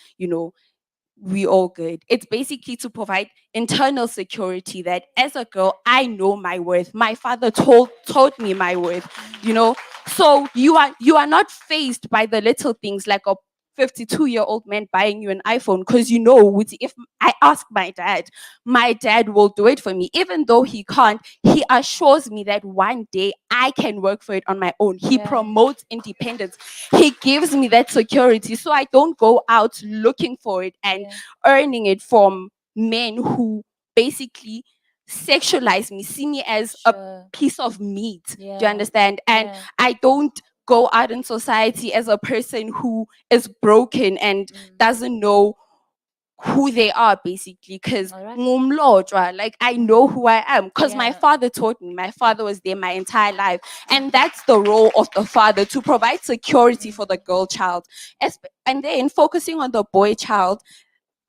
S18: we all good. It's basically to provide internal security that as a girl, I know my worth. My father told me my worth. So you are not faced by the little things like a 52-year-old man buying you an iPhone, because if I ask my dad will do it for me. Even though he can't, he assures me that one day I can work for it on my own. He promotes independence. He gives me that security. So I don't go out looking for it and earning it from men who basically sexualize me, see me as a piece of meat. Do you understand? And I don't go out in society as a person who is broken and doesn't know who they are, basically, because like I know who I am because my father taught me. My father was there my entire life, and that's the role of the father, to provide security for the girl child. And then focusing on the boy child,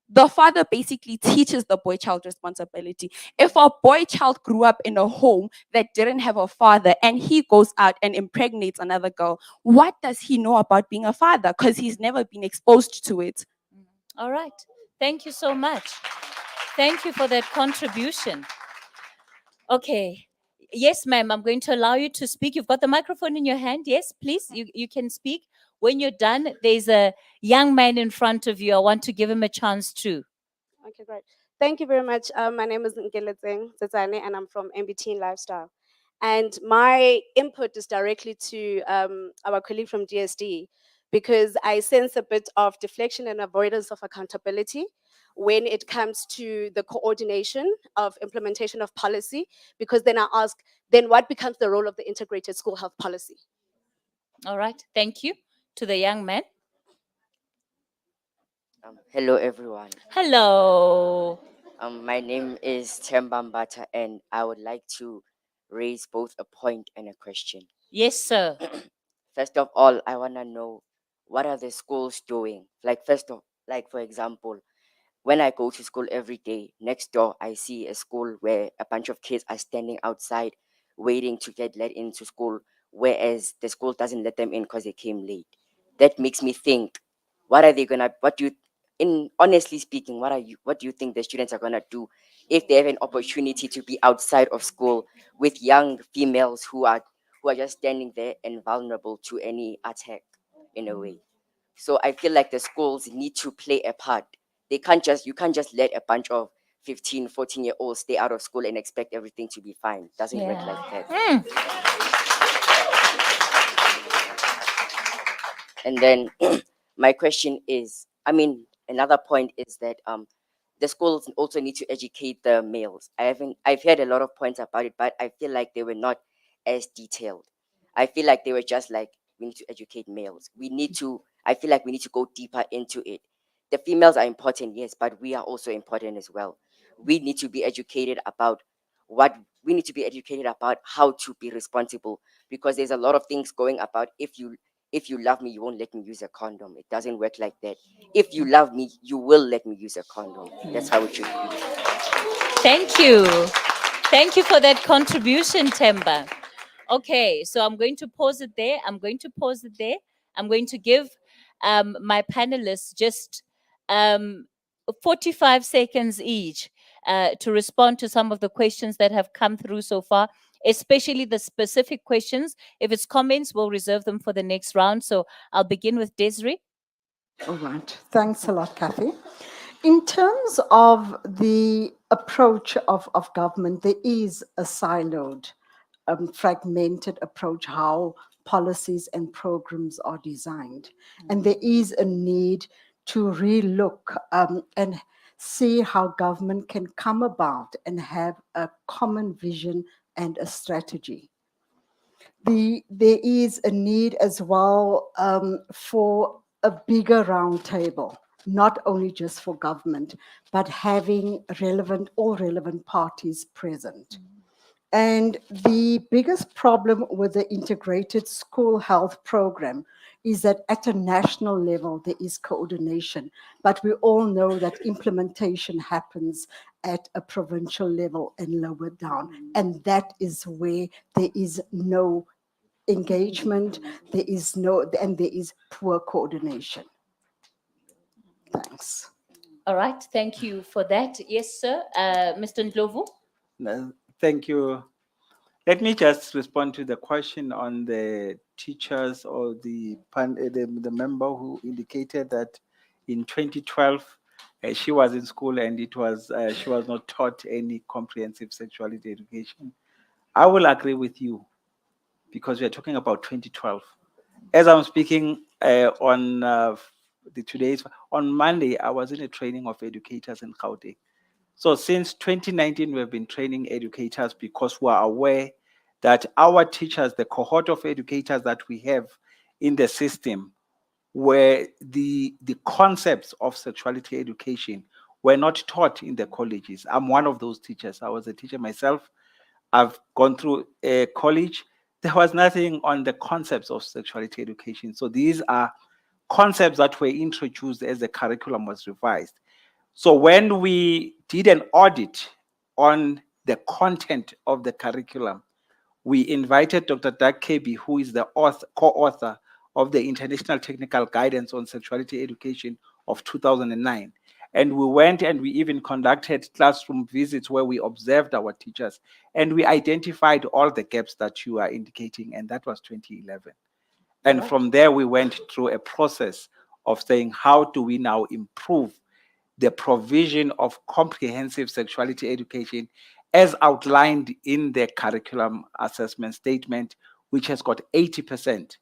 S18: the father basically teaches the boy child responsibility. If a boy child grew up in a home that didn't have a father and he goes out and impregnates another girl, what does he know about being a father? Because he's never been exposed to it.
S4: All right. Thank you so much. Thank you for that contribution. Okay. Yes, ma'am, I'm going to allow you to speak. You've got the microphone in your hand. Yes, please, you can speak. When you're done, there's a young man in front of you. I want to give him a chance too.
S19: Okay, great. Thank you very much. My name is Nkeletseng Tsetsane, and I'm from MBT Lifestyle. And my input is directly to our colleague from DSD, because I sense a bit of deflection and avoidance of accountability when it comes to the coordination of implementation of policy, because then I ask, then what becomes the role of the integrated school health policy?
S4: All right. Thank you. To the young man.
S20: Hello, everyone.
S4: Hello.
S20: My name is Tembambata, and I would like to raise both a point and a question.
S4: Yes, sir.
S20: First of all, I want to know, what are the schools doing? Like, for example, when I go to school every day, next door I see a school where a bunch of kids are standing outside waiting to get let into school, whereas the school doesn't let them in because they came late. That makes me think, what are they gonna what do you in honestly speaking, what do you think the students are gonna do if they have an opportunity to be outside of school with young females who are just standing there and vulnerable to any attack in a way? So I feel like the schools need to play a part. You can't just let a bunch of 15, 14-year-olds stay out of school and expect everything to be fine. Doesn't work like that. And then my question is, another point is that the schools also need to educate the males. I've heard a lot of points about it, but I feel like they were not as detailed. I feel like they were just like, we need to educate males. I feel like we need to go deeper into it. The females are important, yes, but we are also important as well. We need to be educated about how to be responsible, because there's a lot of things going about. If you love me, you won't let me use a condom. It doesn't work like that. If you love me, you will let me use a condom. That's how it should be.
S4: Thank you. Thank you for that contribution, Temba. Okay, so I'm going to pause it there. I'm going to give my panelists just 45 seconds each to respond to some of the questions that have come through so far, especially the specific questions. If it's comments, we'll reserve them for the next round. So I'll begin with Desiree.
S12: All right. Thanks a lot, Kathy. In terms of the approach of government, there is a siloed, fragmented approach how policies and programs are designed. And there is a need to relook and see how government can come about and have a common vision and a strategy. There is a need as well for a bigger round table, not only just for government, but having all relevant parties present. And the biggest problem with the integrated school health program is that at a national level, there is coordination, but we all know that implementation happens at a provincial level and lower down. And that is where there is no engagement, there is poor coordination. Thanks.
S4: All right, thank you for that. Yes, sir. Mr. Ndlovu?
S13: No, thank you. Let me just respond to the question on the teachers or the member who indicated that in 2012 she was in school and she was not taught any comprehensive sexuality education. I will agree with you, because we are talking about 2012. As I'm speaking on Monday, I was in a training of educators in Gauteng. So since 2019, we've been training educators because we are aware that our teachers, the cohort of educators that we have in the system, where the concepts of sexuality education were not taught in the colleges. I'm one of those teachers. I was a teacher myself. I've gone through a college. There was nothing on the concepts of sexuality education. So these are concepts that were introduced as the curriculum was revised. So when we did an audit on the content of the curriculum, we invited Dr. Doug Kirby, who is the co-author of the International Technical Guidance on Sexuality Education of 2009. And we went and we even conducted classroom visits where we observed our teachers and we identified all the gaps that you are indicating, and that was 2011. And
S4: Alright.
S13: from there, we went through a process of saying, how do we now improve the provision of comprehensive sexuality education as outlined in the curriculum assessment statement, which has got 80%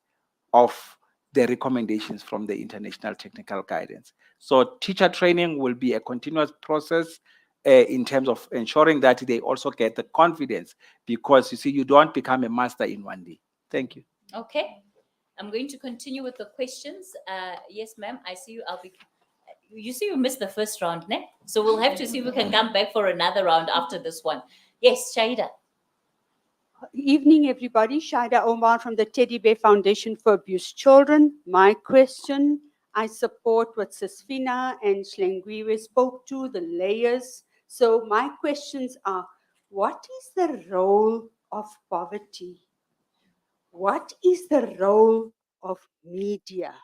S13: of the recommendations from the international technical guidance. So teacher training will be a continuous process in terms of ensuring that they also get the confidence, because you see, you don't become a master in one day. Thank you.
S4: Okay, I'm going to continue with the questions. Yes, ma'am, I see you. You see you missed the first round, ne? So we'll have to see if we can come back for another round after this one. Yes, Shaida.
S21: Evening, everybody. Shaida Omar from the Teddy Bear Foundation for Abused Children. My question, I support what Sisfina and Shlengwiwe spoke to, the layers. So my questions are, what is the role of poverty? What is the role of media?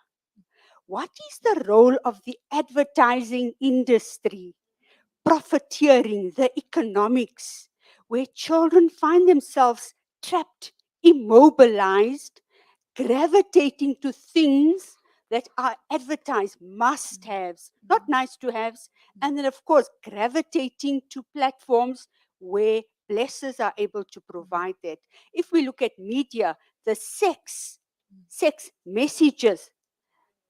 S21: What is the role of the advertising industry, profiteering, the economics, where children find themselves trapped, immobilized, gravitating to things that are advertised must-haves, not nice-to-haves, and then, of course, gravitating to platforms where blessers are able to provide that. If we look at media, the sex messages,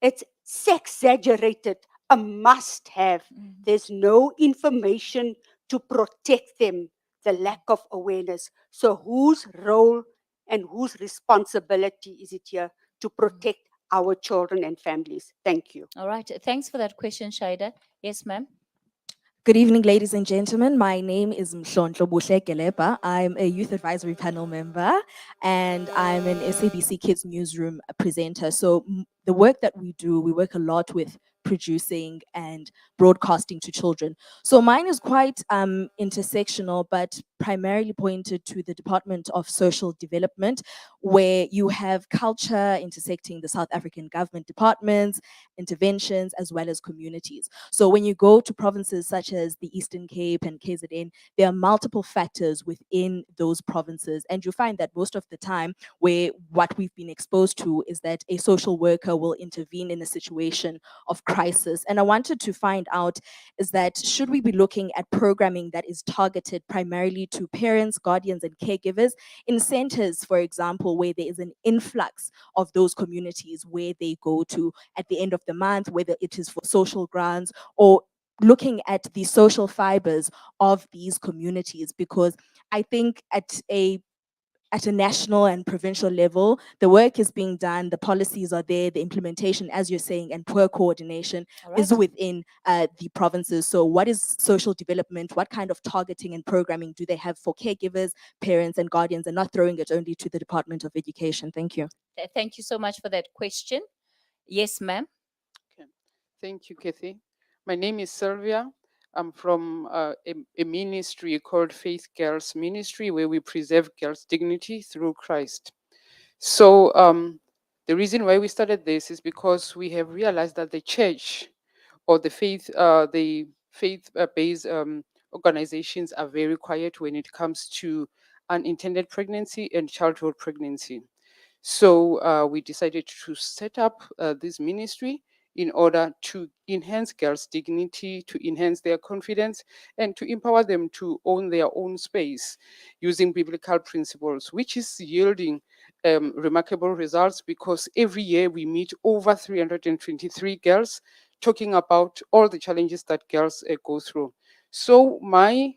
S21: it's sex-exaggerated, a must-have. There's no information to protect them, the lack of awareness. So whose role and whose responsibility is it here to protect our children and families? Thank you.
S4: All right, thanks for that question, Shaida. Yes, ma'am.
S22: Good evening, ladies and gentlemen. My name is Mhlonhlo Buhle Gelepa. I'm a youth advisory panel member and I'm an SABC Kids newsroom presenter. So the work that we do, we work a lot with producing and broadcasting to children. So mine is quite intersectional, but primarily pointed to the Department of Social Development, where you have culture intersecting the South African government departments, interventions, as well as communities. So when you go to provinces such as the Eastern Cape and KZN, there are multiple factors within those provinces. And you find that most of the time where what we've been exposed to is that a social worker will intervene in a situation of crisis. And I wanted to find out is that should we be looking at programming that is targeted primarily to parents, guardians, and caregivers in centers, for example, where there is an influx of those communities where they go to at the end of the month, whether it is for social grants or looking at the social fibers of these communities, because I think at a national and provincial level, the work is being done, the policies are there, the implementation, as you're saying, and poor coordination is within the provinces. So what is social development? What kind of targeting and programming do they have for caregivers, parents, and guardians, and not throwing it only to the Department of Education? Thank you.
S4: Thank you so much for that question. Yes, ma'am.
S23: Thank you, Kathy. My name is Sylvia. I'm from a ministry called Faith Girls Ministry, where we preserve girls' dignity through Christ. So the reason why we started this is because we have realized that the church or the faith-based organizations are very quiet when it comes to unintended pregnancy and childhood pregnancy. So we decided to set up this ministry in order to enhance girls' dignity, to enhance their confidence, and to empower them to own their own space using biblical principles, which is yielding remarkable results, because every year we meet over 323 girls talking about all the challenges that girls go through. So my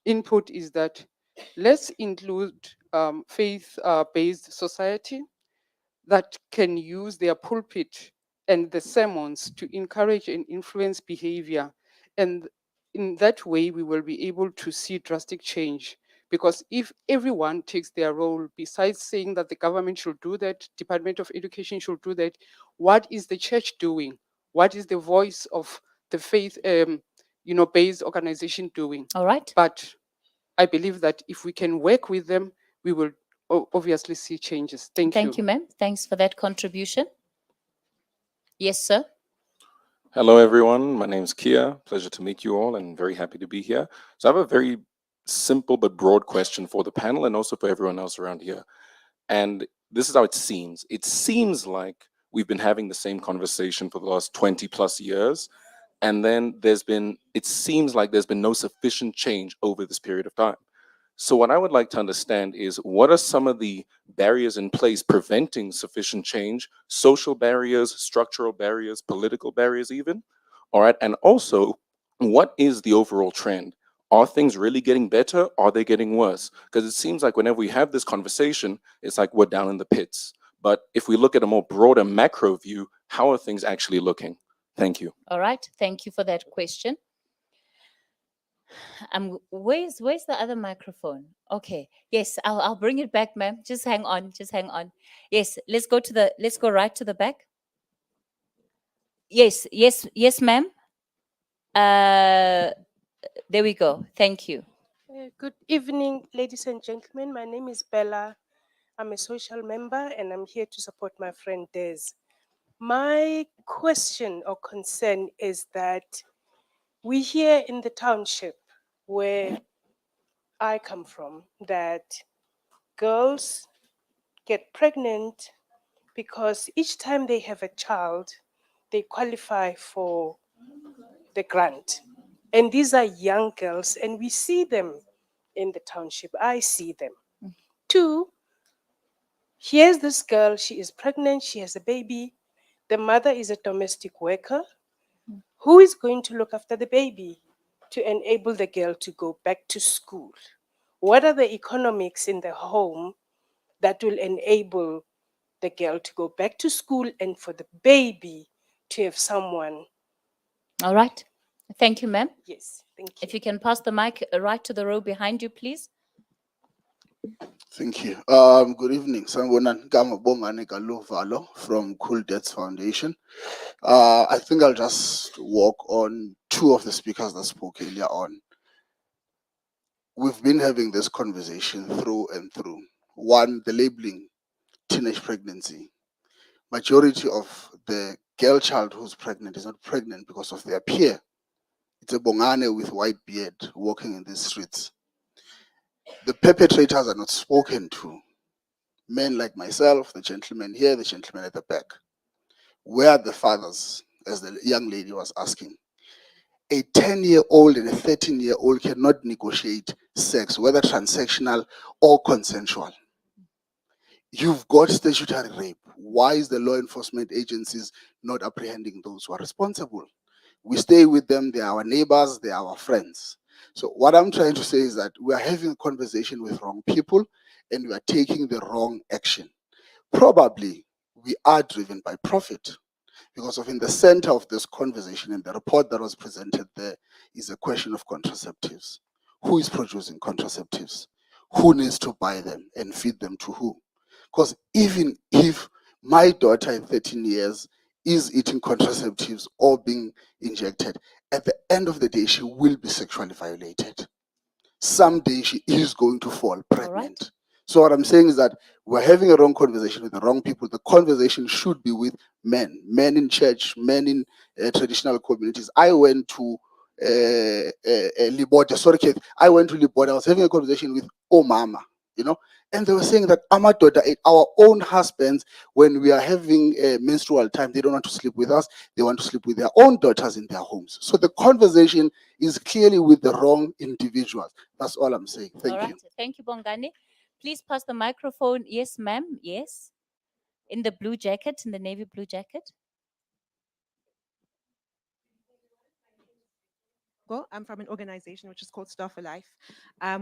S23: input is that let's include faith-based society that can use their pulpit and the sermons to encourage and influence behavior. And in that way, we will be able to see drastic change. Because if everyone takes their role, besides saying that the government should do that, Department of Education should do that, what is the church doing? What is the voice of the faith, based organization doing?
S4: All right.
S23: But I believe that if we can work with them, we will obviously see changes. Thank you.
S4: Thank you, ma'am. Thanks for that contribution. Yes, sir.
S1: Hello, everyone. My name's Kia. Pleasure to meet you all and very happy to be here. So I have a very simple but broad question for the panel and also for everyone else around here. And this is how it seems. It seems like we've been having the same conversation for the last 20 plus years. And then it seems like there's been no sufficient change over this period of time. So what I would like to understand is what are some of the barriers in place preventing sufficient change, social barriers, structural barriers, political barriers even? All right, and also what is the overall trend? Are things really getting better? Are they getting worse? Because it seems like whenever we have this conversation, it's like we're down in the pits. But if we look at a more broader macro view, how are things actually looking? Thank you.
S4: All right, thank you for that question. Where's the other microphone? Okay, yes, I'll bring it back, ma'am. Just hang on, just hang on. Yes, let's go right to the back. Yes, ma'am. There we go. Thank you.
S2: Good evening, ladies and gentlemen. My name is Bella. I'm a social member and I'm here to support my friend Des. My question or concern is that we hear in the township where I come from that girls get pregnant because each time they have a child, they qualify for the grant. And these are young girls, and we see them in the township. I see them. Two, here's this girl, she is pregnant, she has a baby. The mother is a domestic worker. Who is going to look after the baby to enable the girl to go back to school? What are the economics in the home that will enable the girl to go back to school and for the baby to have someone?
S4: All right. Thank you, ma'am.
S2: Yes, thank you.
S4: If you can pass the mic right to the row behind you, please.
S3: Thank you. Good evening. Sanibonani. Ngamabongani Galuvalo from Cool Dads Foundation. I think I'll just walk on two of the speakers that spoke earlier on. We've been having this conversation through and through. One, the labeling teenage pregnancy. Majority of the girl child who's pregnant is not pregnant because of their peer. It's a bongane with white beard walking in the streets. The perpetrators are not spoken to. Men like myself, the gentleman here, the gentleman at the back. Where are the fathers, as the young lady was asking? A 10-year-old and a 13-year-old cannot negotiate sex, whether transactional or consensual. You've got statutory rape. Why is the law enforcement agencies not apprehending those who are responsible? We stay with them, they are our neighbors, they are our friends. So what I'm trying to say is that we are having a conversation with wrong people and we are taking the wrong action. Probably we are driven by profit, because of in the center of this conversation and the report that was presented there is a question of contraceptives. Who is producing contraceptives? Who needs to buy them and feed them to who? Because even if my daughter at 13 years is eating contraceptives or being injected, at the end of the day, she will be sexually violated. Someday she is going to fall pregnant. So what I'm saying is that we're having a wrong conversation with the wrong people. The conversation should be with men in church, men in traditional communities. I went to Liboda, sorry, Keith. I went to Liboda. I was having a conversation with Mama, and they were saying that our own husbands, when we are having a menstrual time, they don't want to sleep with us. They want to sleep with their own daughters in their homes. So the conversation is clearly with the wrong individuals. That's all I'm saying. Thank you.
S4: Thank you, Bongani. Please pass the microphone. Yes, ma'am. Yes. In the blue jacket, in the navy blue jacket.
S24: I'm from an organization which is called Star for Life.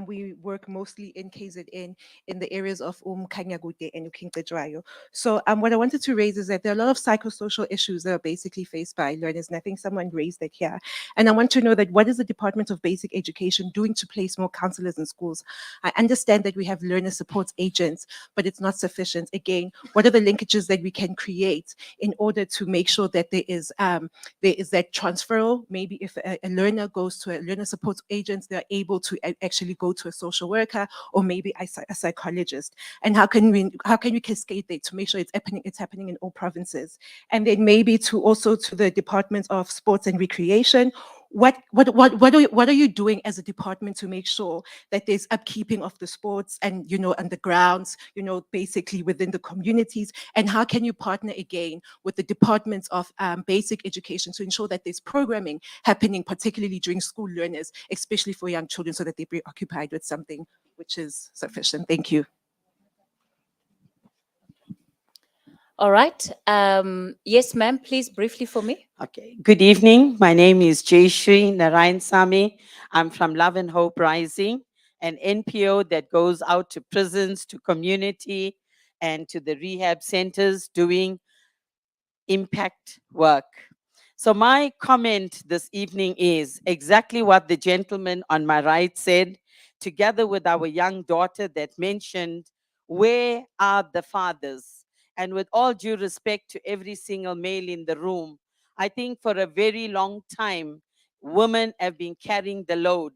S24: We work mostly in KZN in the areas of Kanyagude and Ukinkejwayo. So what I wanted to raise is that there are a lot of psychosocial issues that are basically faced by learners, and I think someone raised it here. And I want to know that what is the Department of Basic Education doing to place more counselors in schools? I understand that we have learner support agents, but it's not sufficient. Again, what are the linkages that we can create in order to make sure that there is that transfer? Maybe if a learner goes to a learner support agent, they're able to actually go to a social worker or maybe a psychologist. And how can we cascade that to make sure it's happening in all provinces? And then maybe also to the Department of Sports and Recreation, what are you doing as a department to make sure that there's upkeeping of the sports and, on the grounds, basically within the communities? And how can you partner again with the departments of basic education to ensure that there's programming happening, particularly during school learners, especially for young children, so that they're preoccupied with something which is sufficient? Thank you.
S4: All right. Yes, ma'am, please briefly for me.
S5: Okay. Good evening. My name is Jayshree Narayan Sami. I'm from Love and Hope Rising, an NPO that goes out to prisons, to community, and to the rehab centers doing impact work. So my comment this evening is exactly what the gentleman on my right said, together with our young daughter that mentioned, where are the fathers? And with all due respect to every single male in the room, I think for a very long time, women have been carrying the load.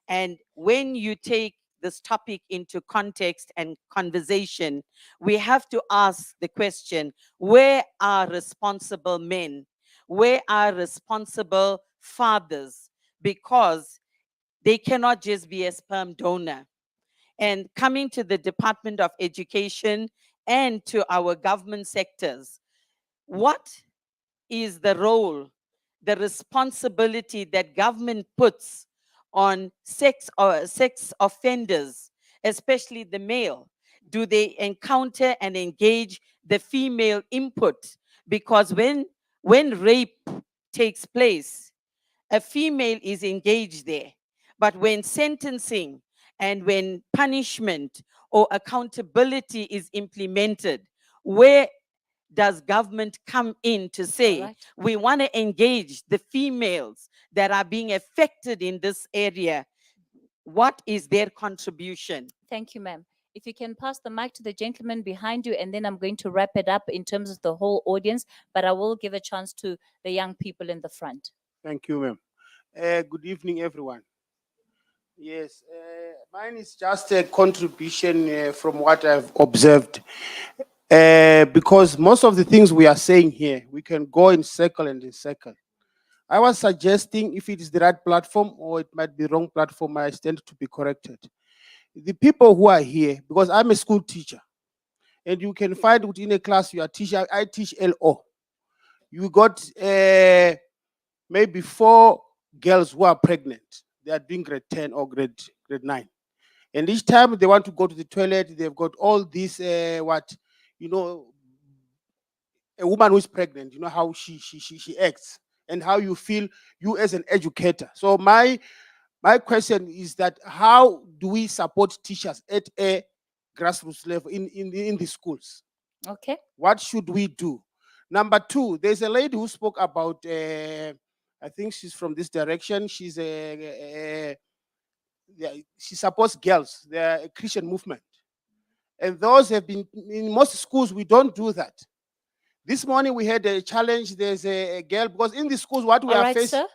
S5: And when you take this topic into context and conversation, we have to ask the question, where are responsible men? Where are responsible fathers? Because they cannot just be a sperm donor. And coming to the Department of Education and to our government sectors, what is the role, the responsibility that government puts on sex offenders, especially the male? Do they encounter and engage the female input? Because when rape takes place, a female is engaged there. But when sentencing and when punishment or accountability is implemented, where does government come in to say,
S4: right.
S5: we want to engage the females that are being affected in this area? What is their contribution?
S4: Thank you, ma'am. If you can pass the mic to the gentleman behind you, and then I'm going to wrap it up in terms of the whole audience, but I will give a chance to the young people in the front.
S6: Thank you, ma'am. Good evening, everyone. Yes, mine is just a contribution from what I've observed. Because most of the things we are saying here, we can go in circle and in circle. I was suggesting if it is the right platform or it might be wrong platform, I stand to be corrected. The people who are here, because I'm a school teacher, and you can find within a class you are teacher. I teach LO. You got maybe 4 girls who are pregnant. They are doing grade 10 or grade 9. And each time they want to go to the toilet, they've got all this, a woman who is pregnant, how she acts and how you feel, you as an educator. So my question is that how do we support teachers at a grassroots level in the schools?
S4: Okay.
S6: What should we do? Number 2, there's a lady who spoke about, I think she's from this direction. She's she supports girls. They're a Christian movement. And those have been, in most schools, we don't do that. This morning we had a challenge. There's a girl, because in the schools, what we
S4: All
S6: are
S4: right,
S6: facing.
S4: sir.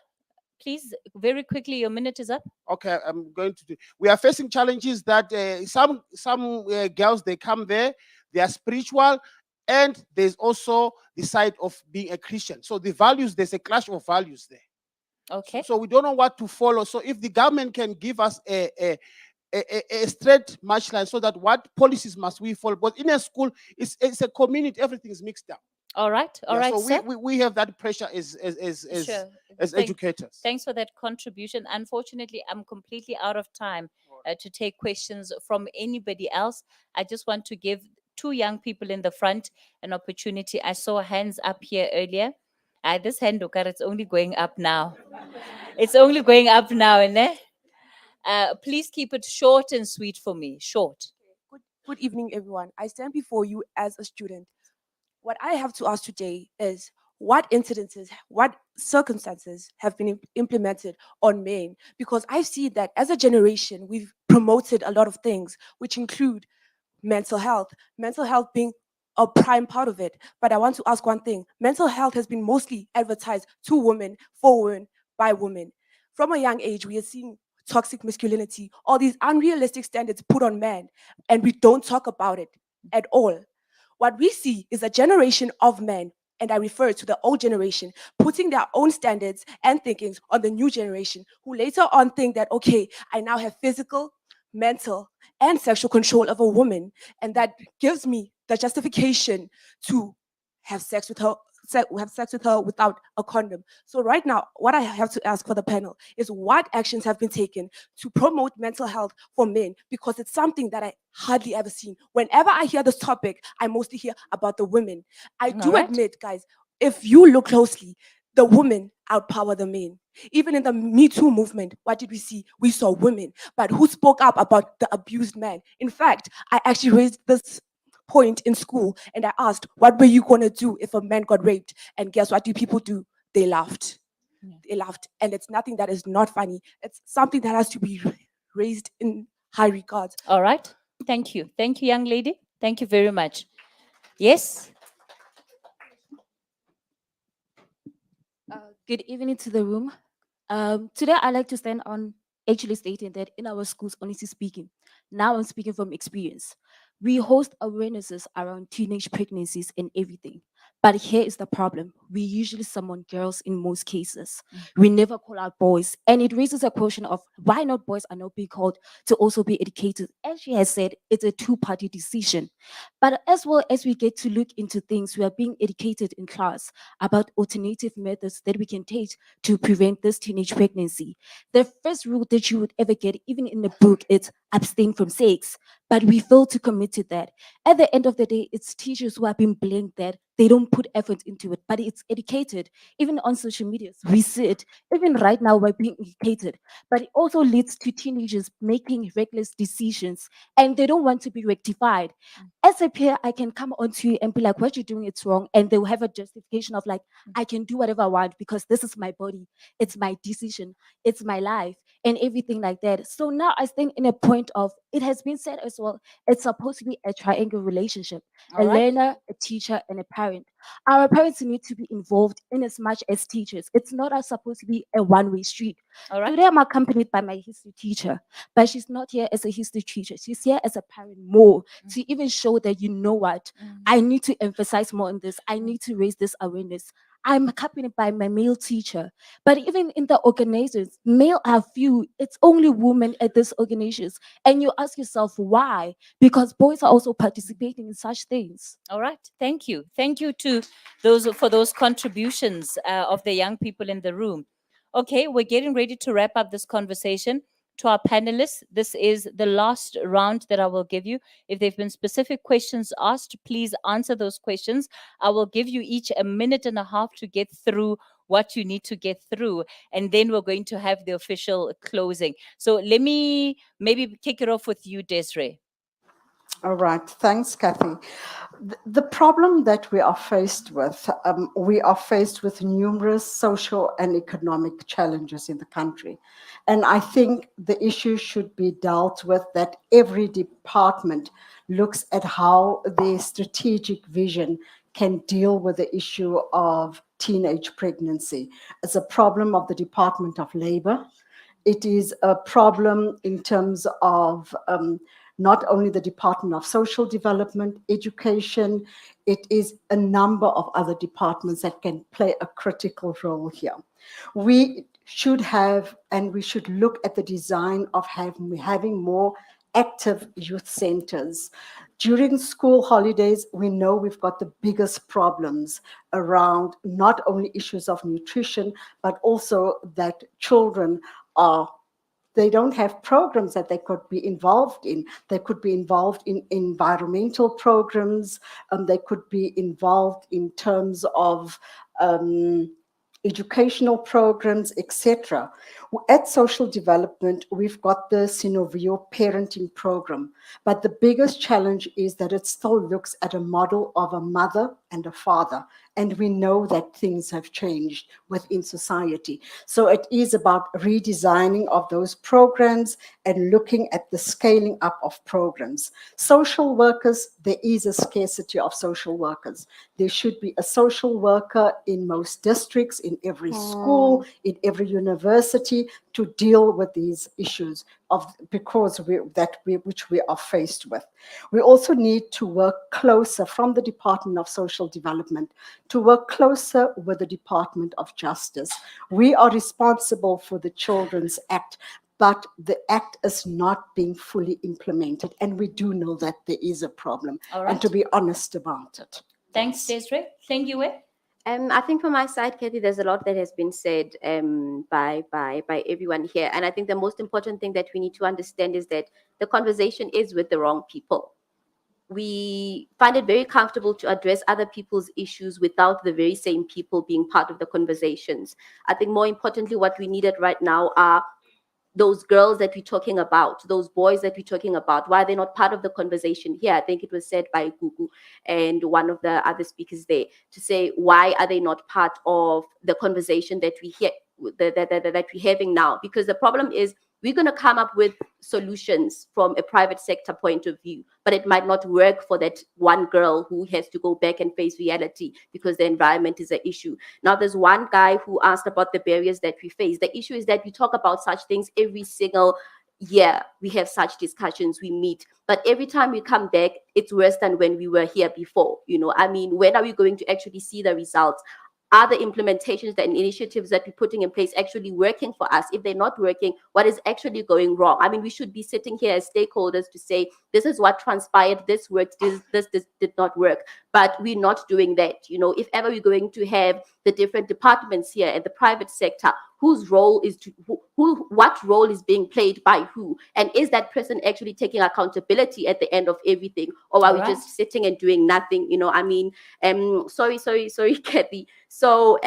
S4: Please, very quickly, your minute is up.
S6: Okay, I'm going to do. We are facing challenges that some girls, they come there, they are spiritual, and there's also the side of being a Christian. So the values, there's a clash of values there.
S4: Okay.
S6: So we don't know what to follow. So if the government can give us a straight match line, so that what policies must we follow? But in a school, it's a community, everything is mixed up.
S4: All right, all right,
S6: So
S4: sir.
S6: we have that pressure as
S4: Sure.
S6: educators.
S4: Thanks for that contribution. Unfortunately, I'm completely out of time to take questions from anybody else. I just want to give 2 young people in the front an opportunity. I saw hands up here earlier. This hand, Okar, it's only going up now. It's only going up now, ne? Please keep it short and sweet for me. Short.
S7: Good evening, everyone. I stand before you as a student. What I have to ask today is what incidences, what circumstances have been implemented on men? Because I see that as a generation, we've promoted a lot of things, which include mental health being a prime part of it. But I want to ask one thing. Mental health has been mostly advertised to women, for women, by women. from a young age, we are seeing toxic masculinity, all these unrealistic standards put on men, and we don't talk about it at all. What we see is a generation of men, and I refer to the old generation, putting their own standards and thinkings on the new generation, who later on think that, okay, I now have physical, mental, and sexual control of a woman, and that gives me the justification to have sex with her, have sex with her without a condom. So right now, what I have to ask for the panel is what actions have been taken to promote mental health for men, because it's something that I hardly ever seen. Whenever I hear this topic, I mostly hear about the women. I do
S4: Alright.
S7: admit, guys, if you look closely, the women outpower the men. Even in the Me Too movement, what did we see? We saw women, but who spoke up about the abused man? In fact, I actually raised this point in school and I asked, what were you going to do if a man got raped? And guess what do people do? They laughed. They laughed. And it's nothing that is not funny. It's something that has to be raised in high regards.
S4: All right. Thank you. Thank you, young lady. Thank you very much. Yes.
S22: Good evening to the room. Today, I'd like to stand on actually stating that in our schools, honestly speaking, now I'm speaking from experience, we host awarenesses around teenage pregnancies and everything. But here is the problem. We usually summon girls in most cases. We never call out boys. And it raises a question of why not boys are not being called to also be educated. As she has said, it's a two-party decision. But as well as we get to look into things, we are being educated in class about alternative methods that we can take to prevent this teenage pregnancy. The first rule that you would ever get, even in the book, is abstain from sex. But we fail to commit to that. At the end of the day, it's teachers who have been blamed that they don't put effort into it, but it's educated. Even on social media, we see it. Even right now, we're being educated. But it also leads to teenagers making reckless decisions and they don't want to be rectified. As a peer, I can come onto you and be like, what you're doing, it's wrong. And they will have a justification of like, I can do whatever I want because this is my body, it's my decision, it's my life, and everything like that. So now I stand in a point of, it has been said as well, it's supposed to be a triangle relationship, a
S4: All right.
S22: learner, a teacher, and a parent. Our parents need to be involved in as much as teachers. It's not supposed to be a one-way street.
S4: All right.
S22: Today I'm accompanied by my history teacher, but she's not here as a history teacher. She's here as a parent more to even show that, you know what, I need to emphasize more on this. I need to raise this awareness. I'm accompanied by my male teacher, but even in the organizations, male are few. It's only women at these organizations. And you ask yourself why? Because boys are also participating in such things.
S4: All right. Thank you. Thank you to those for those contributions of the young people in the room. Okay, we're getting ready to wrap up this conversation. To our panelists, this is the last round that I will give you. If there have been specific questions asked, please answer those questions. I will give you each a minute and a half to get through what you need to get through, and then we're going to have the official closing. So let me maybe kick it off with you, Desiree.
S12: All right, thanks, Kathy. The problem that we are faced with numerous social and economic challenges in the country. And I think the issue should be dealt with that every department looks at how the strategic vision can deal with the issue of teenage pregnancy. It's a problem of the Department of Labor. It is a problem in terms of not only the Department of Social Development, Education, it is a number of other departments that can play a critical role here. We should have, and we should look at the design of having more active youth centers. During school holidays, we know we've got the biggest problems around not only issues of nutrition, but also that children they don't have programs that they could be involved in. They could be involved in environmental programs. They could be involved in terms of educational programs, etc. At Social Development, we've got the Synovio parenting program, but the biggest challenge is that it still looks at a model of a mother and a father. And we know that things have changed within society. So it is about redesigning of those programs and looking at the scaling up of programs. Social workers, there is a scarcity of social workers. There should be a social worker in most districts, in every school, in every university, to deal with these issues which we are faced with. We also need to work closer from the Department of Social Development to work closer with the Department of Justice. We are responsible for the Children's Act, but the act is not being fully implemented, and we do know that there is a problem.
S4: All
S12: And to
S4: right.
S12: be honest about it.
S4: Thanks, Desiree. Thank you.
S8: I think from my side, Kathy, there's a lot that has been said by everyone here. And I think the most important thing that we need to understand is that the conversation is with the wrong people. We find it very comfortable to address other people's issues without the very same people being part of the conversations. I think more importantly, what we needed right now are those girls that we're talking about, those boys that we're talking about, why they're not part of the conversation here. I think it was said by Gugu and one of the other speakers there to say, why are they not part of the conversation that we hear, that we're having now? Because the problem is we're going to come up with solutions from a private sector point of view, but it might not work for that one girl who has to go back and face reality because the environment is an issue. Now, there's one guy who asked about the barriers that we face. The issue is that we talk about such things every single year. We have such discussions, we meet, but every time we come back, it's worse than when we were here before. You know, I mean, when are we going to actually see the results? Are the implementations and initiatives that we're putting in place actually working for us? If they're not working, what is actually going wrong? I mean, we should be sitting here as stakeholders to say, this is what transpired, this worked, this did not work. But we're not doing that. You know, if ever we're going to have the different departments here at the private sector, whose role is to what role is being played by who, and is that person actually taking accountability at the end of everything, or are we
S4: Alright.
S8: just sitting and doing nothing? You know, I mean, sorry Kathy. So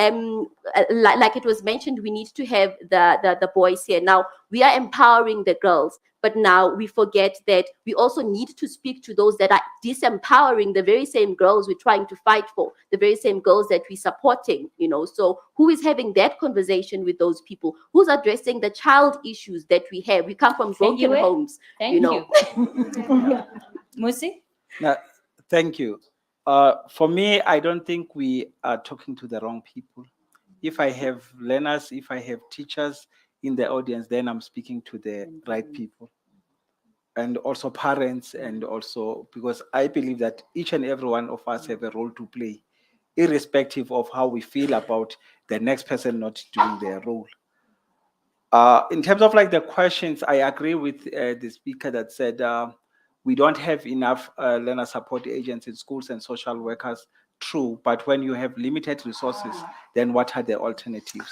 S8: like it was mentioned, we need to have the boys here. Now we are empowering the girls, but now we forget that we also need to speak to those that are disempowering the very same girls we're trying to fight for, the very same girls that we're supporting, you know. So who is having that conversation with those people? Who's addressing the child issues that we have? We come from
S4: Thank you,
S8: broken homes,
S4: Thank
S8: you know.
S4: Musi?
S13: Now, thank you. For me, I don't think we are talking to the wrong people. If I have learners, if I have teachers in the audience, then I'm speaking to the right people. And also parents, and also because I believe that each and every one of us have a role to play, irrespective of how we feel about the next person not doing their role. In terms of like the questions, I agree with the speaker that said we don't have enough learner support agents in schools and social workers. True, but when you have limited resources, then what are the alternatives?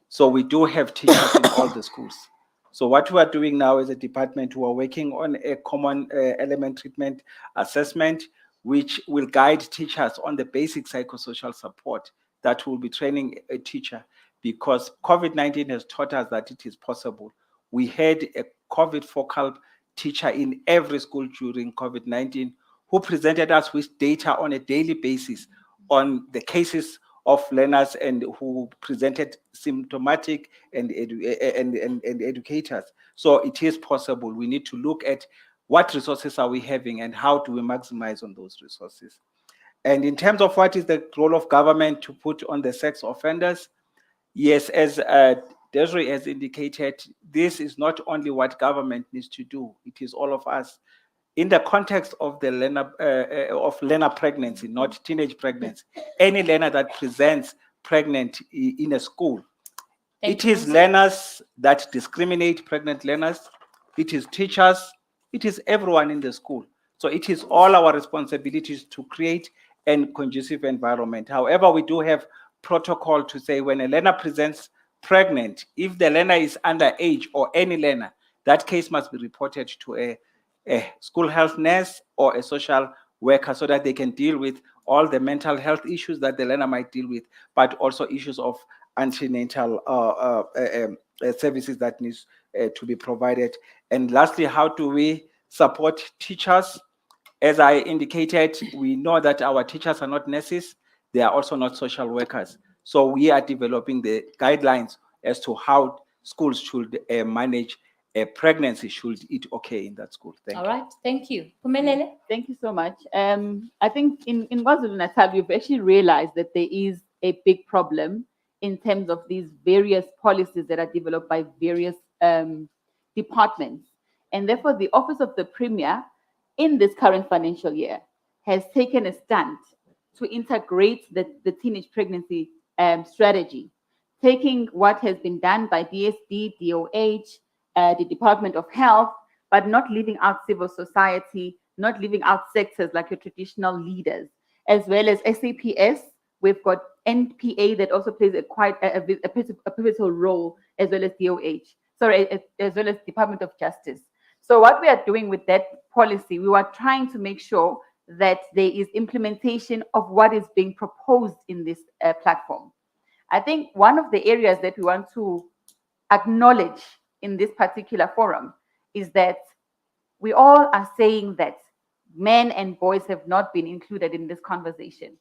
S13: So we do have teachers in all the schools. So what we are doing now as a department, we are working on a common element treatment assessment, which will guide teachers on the basic psychosocial support that will be training a teacher, because COVID-19 has taught us that it is possible. We had a COVID focal teacher in every school during COVID-19 who presented us with data on a daily basis on the cases of learners and who presented symptomatic and educators. So it is possible. We need to look at what resources are we having and how do we maximize on those resources. And in terms of what is the role of government to put on the sex offenders, yes, as Desiree has indicated, this is not only what government needs to do, it is all of us. In the context of the learner pregnancy, not teenage pregnancy, any learner that presents pregnant in a school,
S4: Thank
S13: it
S4: you,
S13: is
S4: Musi.
S13: learners that discriminate pregnant learners, it is teachers, it is everyone in the school. So it is all our responsibilities to create a conducive environment. However, we do have protocol to say when a learner presents pregnant, if the learner is underage or any learner, that case must be reported to a school health nurse or a social worker so that they can deal with all the mental health issues that the learner might deal with, but also issues of antenatal services that needs to be provided. And lastly, how do we support teachers? As I indicated, we know that our teachers are not nurses. They are also not social workers. So we are developing the guidelines as to how schools should manage a pregnancy should it occur in that school. Thank
S4: All
S13: you.
S4: right, thank you. Pumelele?
S9: Thank you so much. I think in KwaZulu-Natal, we've actually realized that there is a big problem in terms of these various policies that are developed by various departments. And therefore, the Office of the Premier in this current financial year has taken a stand to integrate the teenage pregnancy strategy, taking what has been done by DSD, DOH, the Department of Health, but not leaving out civil society, not leaving out sectors like your traditional leaders, as well as SAPS. We've got NPA that also plays a pivotal role, as well as DOH, as well as Department of Justice. So what we are doing with that policy, we are trying to make sure that there is implementation of what is being proposed in this platform. I think one of the areas that we want to acknowledge in this particular forum is that we all are saying that men and boys have not been included in this conversation.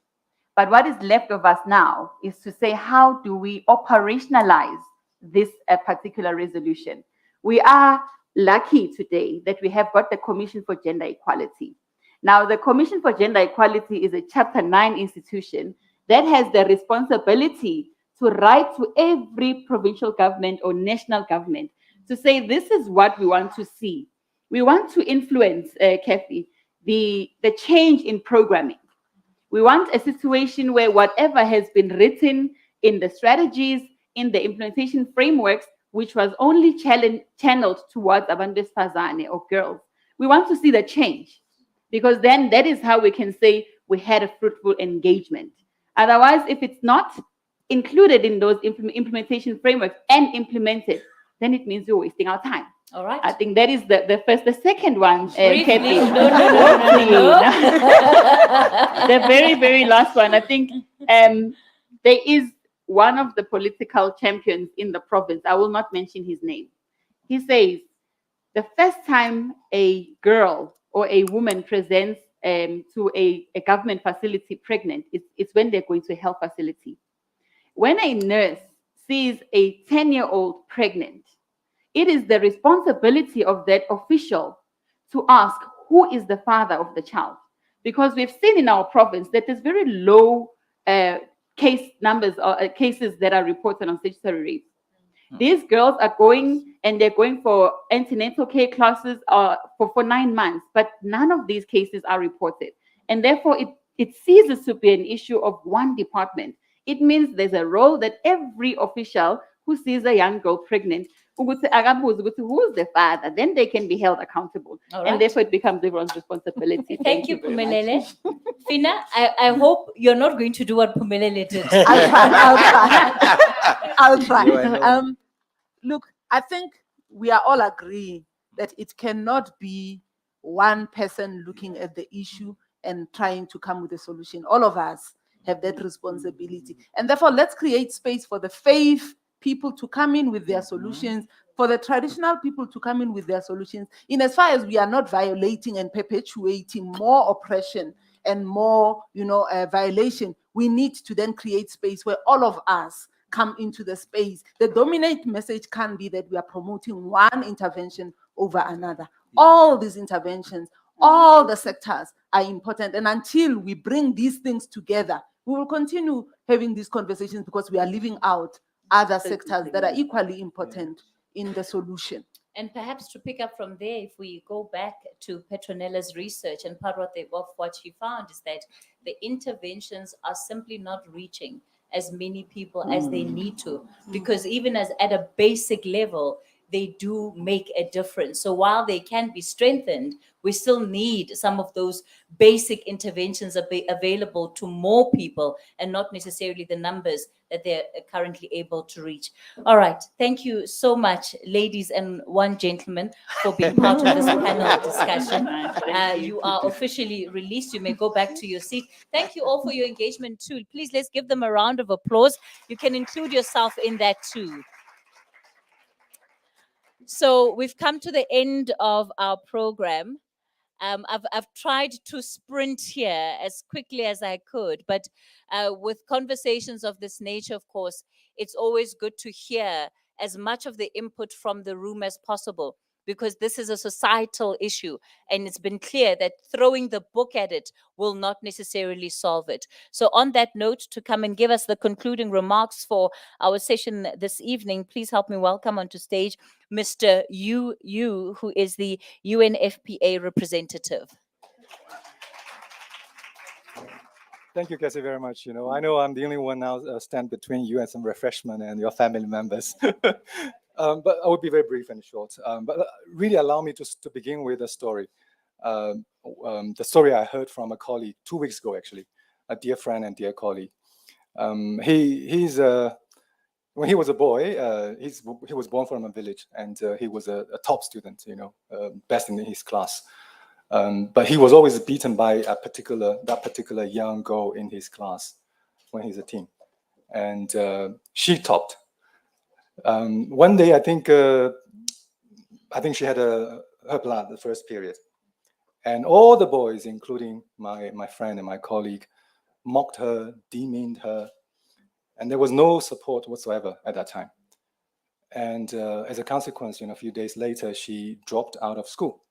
S9: But what is left of us now is to say, how do we operationalize this particular resolution? We are lucky today that we have got the Commission for Gender Equality. Now, the Commission for Gender Equality is a Chapter 9 institution that has the responsibility to write to every provincial government or national government to say, this is what we want to see. We want to influence, Kathy, the change in programming. We want a situation where whatever has been written in the strategies, in the implementation frameworks, which was only channeled towards abantu besifazane or girls, we want to see the change, because then that is how we can say we had a fruitful engagement. Otherwise, if it's not included in those implementation frameworks and implemented, then it means we're wasting our time.
S4: All right.
S9: I think that is the first. The second one,
S4: Briefly.
S9: Kathy.
S4: No.
S9: The very, very last one. I think there is one of the political champions in the province. I will not mention his name. He says, the first time a girl or a woman presents to a government facility pregnant, it's when they're going to a health facility. When a nurse sees a 10-year-old pregnant, it is the responsibility of that official to ask who is the father of the child. Because we've seen in our province that there's very low case numbers or cases that are reported on statutory rape. These girls are going and they're going for antenatal care classes for 9 months, but none of these cases are reported. And therefore, it ceases to be an issue of one department. It means there's a role that every official who sees a young girl pregnant, who's the father, then they can be held accountable.
S4: All right.
S9: And therefore, it becomes everyone's responsibility.
S4: Thank you,
S9: very much.
S4: Pumelele. Fina, I hope you're not going to do what Pumelele did.
S10: I'll try. Look, I think we are all agreeing that it cannot be one person looking at the issue and trying to come with a solution. All of us have that responsibility. And therefore, let's create space for the faith people to come in with their solutions, for the traditional people to come in with their solutions, in as far as we are not violating and perpetuating more oppression and more, violation. We need to then create space where all of us come into the space. The dominant message can be that we are promoting one intervention over another. All these interventions, all the sectors are important. And until we bring these things together, we will continue having these conversations because we are leaving out other sectors that are equally important in the solution.
S4: And perhaps to pick up from there, if we go back to Petronella's research, and part of what she found is that the interventions are simply not reaching as many people as they need to, because even as at a basic level, they do make a difference. So while they can be strengthened, we still need some of those basic interventions available to more people and not necessarily the numbers that they're currently able to reach. All right. Thank you so much, ladies and one gentleman, for being part of this panel discussion. You are officially released. You may go back to your seat. Thank you all for your engagement too. Please, let's give them a round of applause. You can include yourself in that too. So we've come to the end of our program. I've tried to sprint here as quickly as I could, but with conversations of this nature, of course, it's always good to hear as much of the input from the room as possible, because this is a societal issue, and it's been clear that throwing the book at it will not necessarily solve it. So on that note, to come and give us the concluding remarks for our session this evening, please help me welcome onto stage Mr. Yu, who is the UNFPA representative.
S11: Thank you, Cassie, very much. I know I'm the only one now stand between you and some refreshment and your family members. But I will be very brief and short. But really allow me to begin with a story. The story I heard from a colleague 2 weeks ago, actually, a dear friend and dear colleague. When he was a boy, he was born from a village, and he was a top student, best in his class. But he was always beaten by that particular young girl in his class when he's a teen, and she topped. One day, I think she had her blood, the first period, and all the boys, including my friend and my colleague, mocked her, demeaned her, and there was no support whatsoever at that time. And as a consequence, a few days later, she dropped out of school.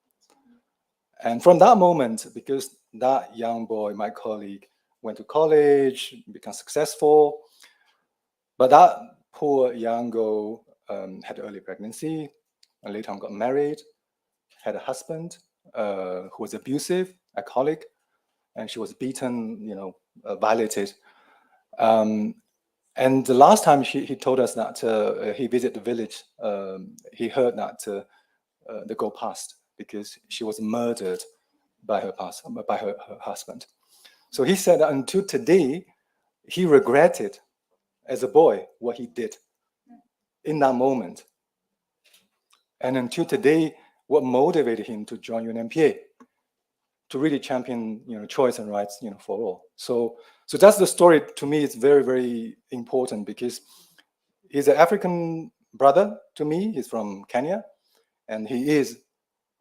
S11: And from that moment, because that young boy, my colleague, went to college, became successful, but that poor young girl had early pregnancy, and later on got married, had a husband who was abusive, alcoholic, and she was beaten, violated. And the last time he told us that he visited the village, he heard that the girl passed because she was murdered by her husband. So he said that until today, he regretted as a boy what he did in that moment. And until today, what motivated him to join UNFPA, to really champion choice and rights for all. So that's the story. To me, it's very, very important because he's an African brother to me. He's from Kenya, and he is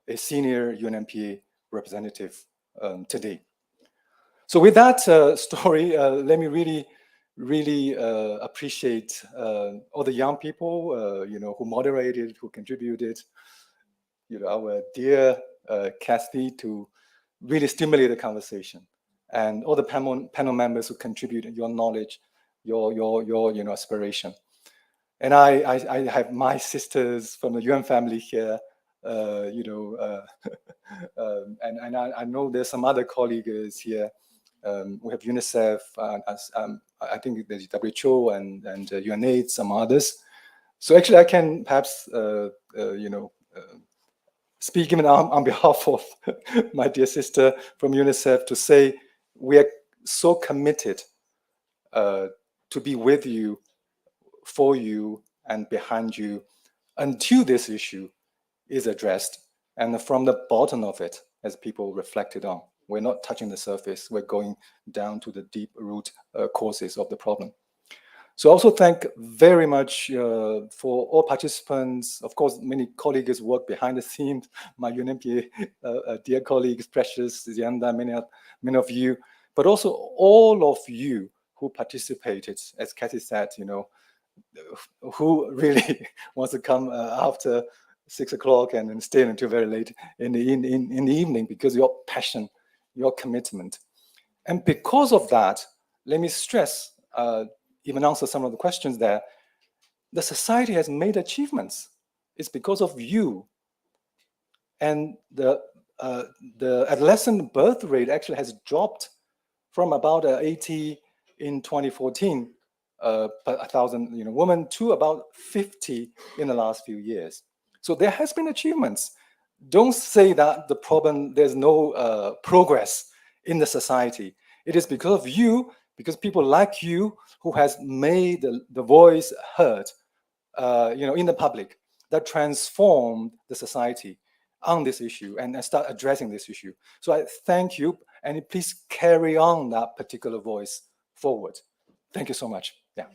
S11: a senior UNFPA representative today. So with that story, let me really appreciate all the young people who moderated, who contributed, our dear Kathy, to really stimulate the conversation, and all the panel members who contributed your knowledge, your aspiration. And I have my sisters from the UN family here, and I know there's some other colleagues here. We have UNICEF, I think there's WHO and UNAIDS, some others. So actually, I can perhaps speak even on behalf of my dear sister from UNICEF to say we are so committed to be with you, for you, and behind you until this issue is addressed. And from the bottom of it, as people reflected on, we're not touching the surface, we're going down to the deep root causes of the problem. So also thank very much for all participants. Of course, many colleagues work behind the scenes. My UNFPA dear colleagues, Precious, Zianda, many of you, but also all of you who participated, as Kathy said, who really wants to come after 6 o'clock and then stay until very late in the evening because your passion, your commitment. And because of that, let me stress, even answer some of the questions there, the society has made achievements. It's because of you. And the adolescent birth rate actually has dropped from about 80 in 2014 per 1,000 women to about 50 in the last few years. So there has been achievements. Don't say that the problem, there's no progress in the society. It is because of you, because people like you who has made the voice heard, in the public, that transformed the society on this issue and start addressing this issue. So I thank you, and please carry on that particular voice forward. Thank you so much. Yeah.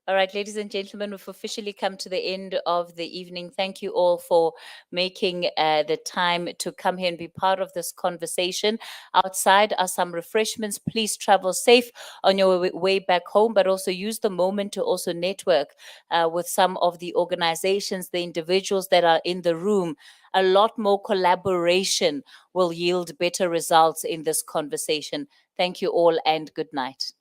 S4: All right, ladies and gentlemen, we've officially come to the end of the evening. Thank you all for making the time to come here and be part of this conversation. Outside are some refreshments. Please travel safe on your way back home, but also use the moment to also network with some of the organizations, the individuals that are in the room. A lot more collaboration will yield better results in this conversation. Thank you all and good night.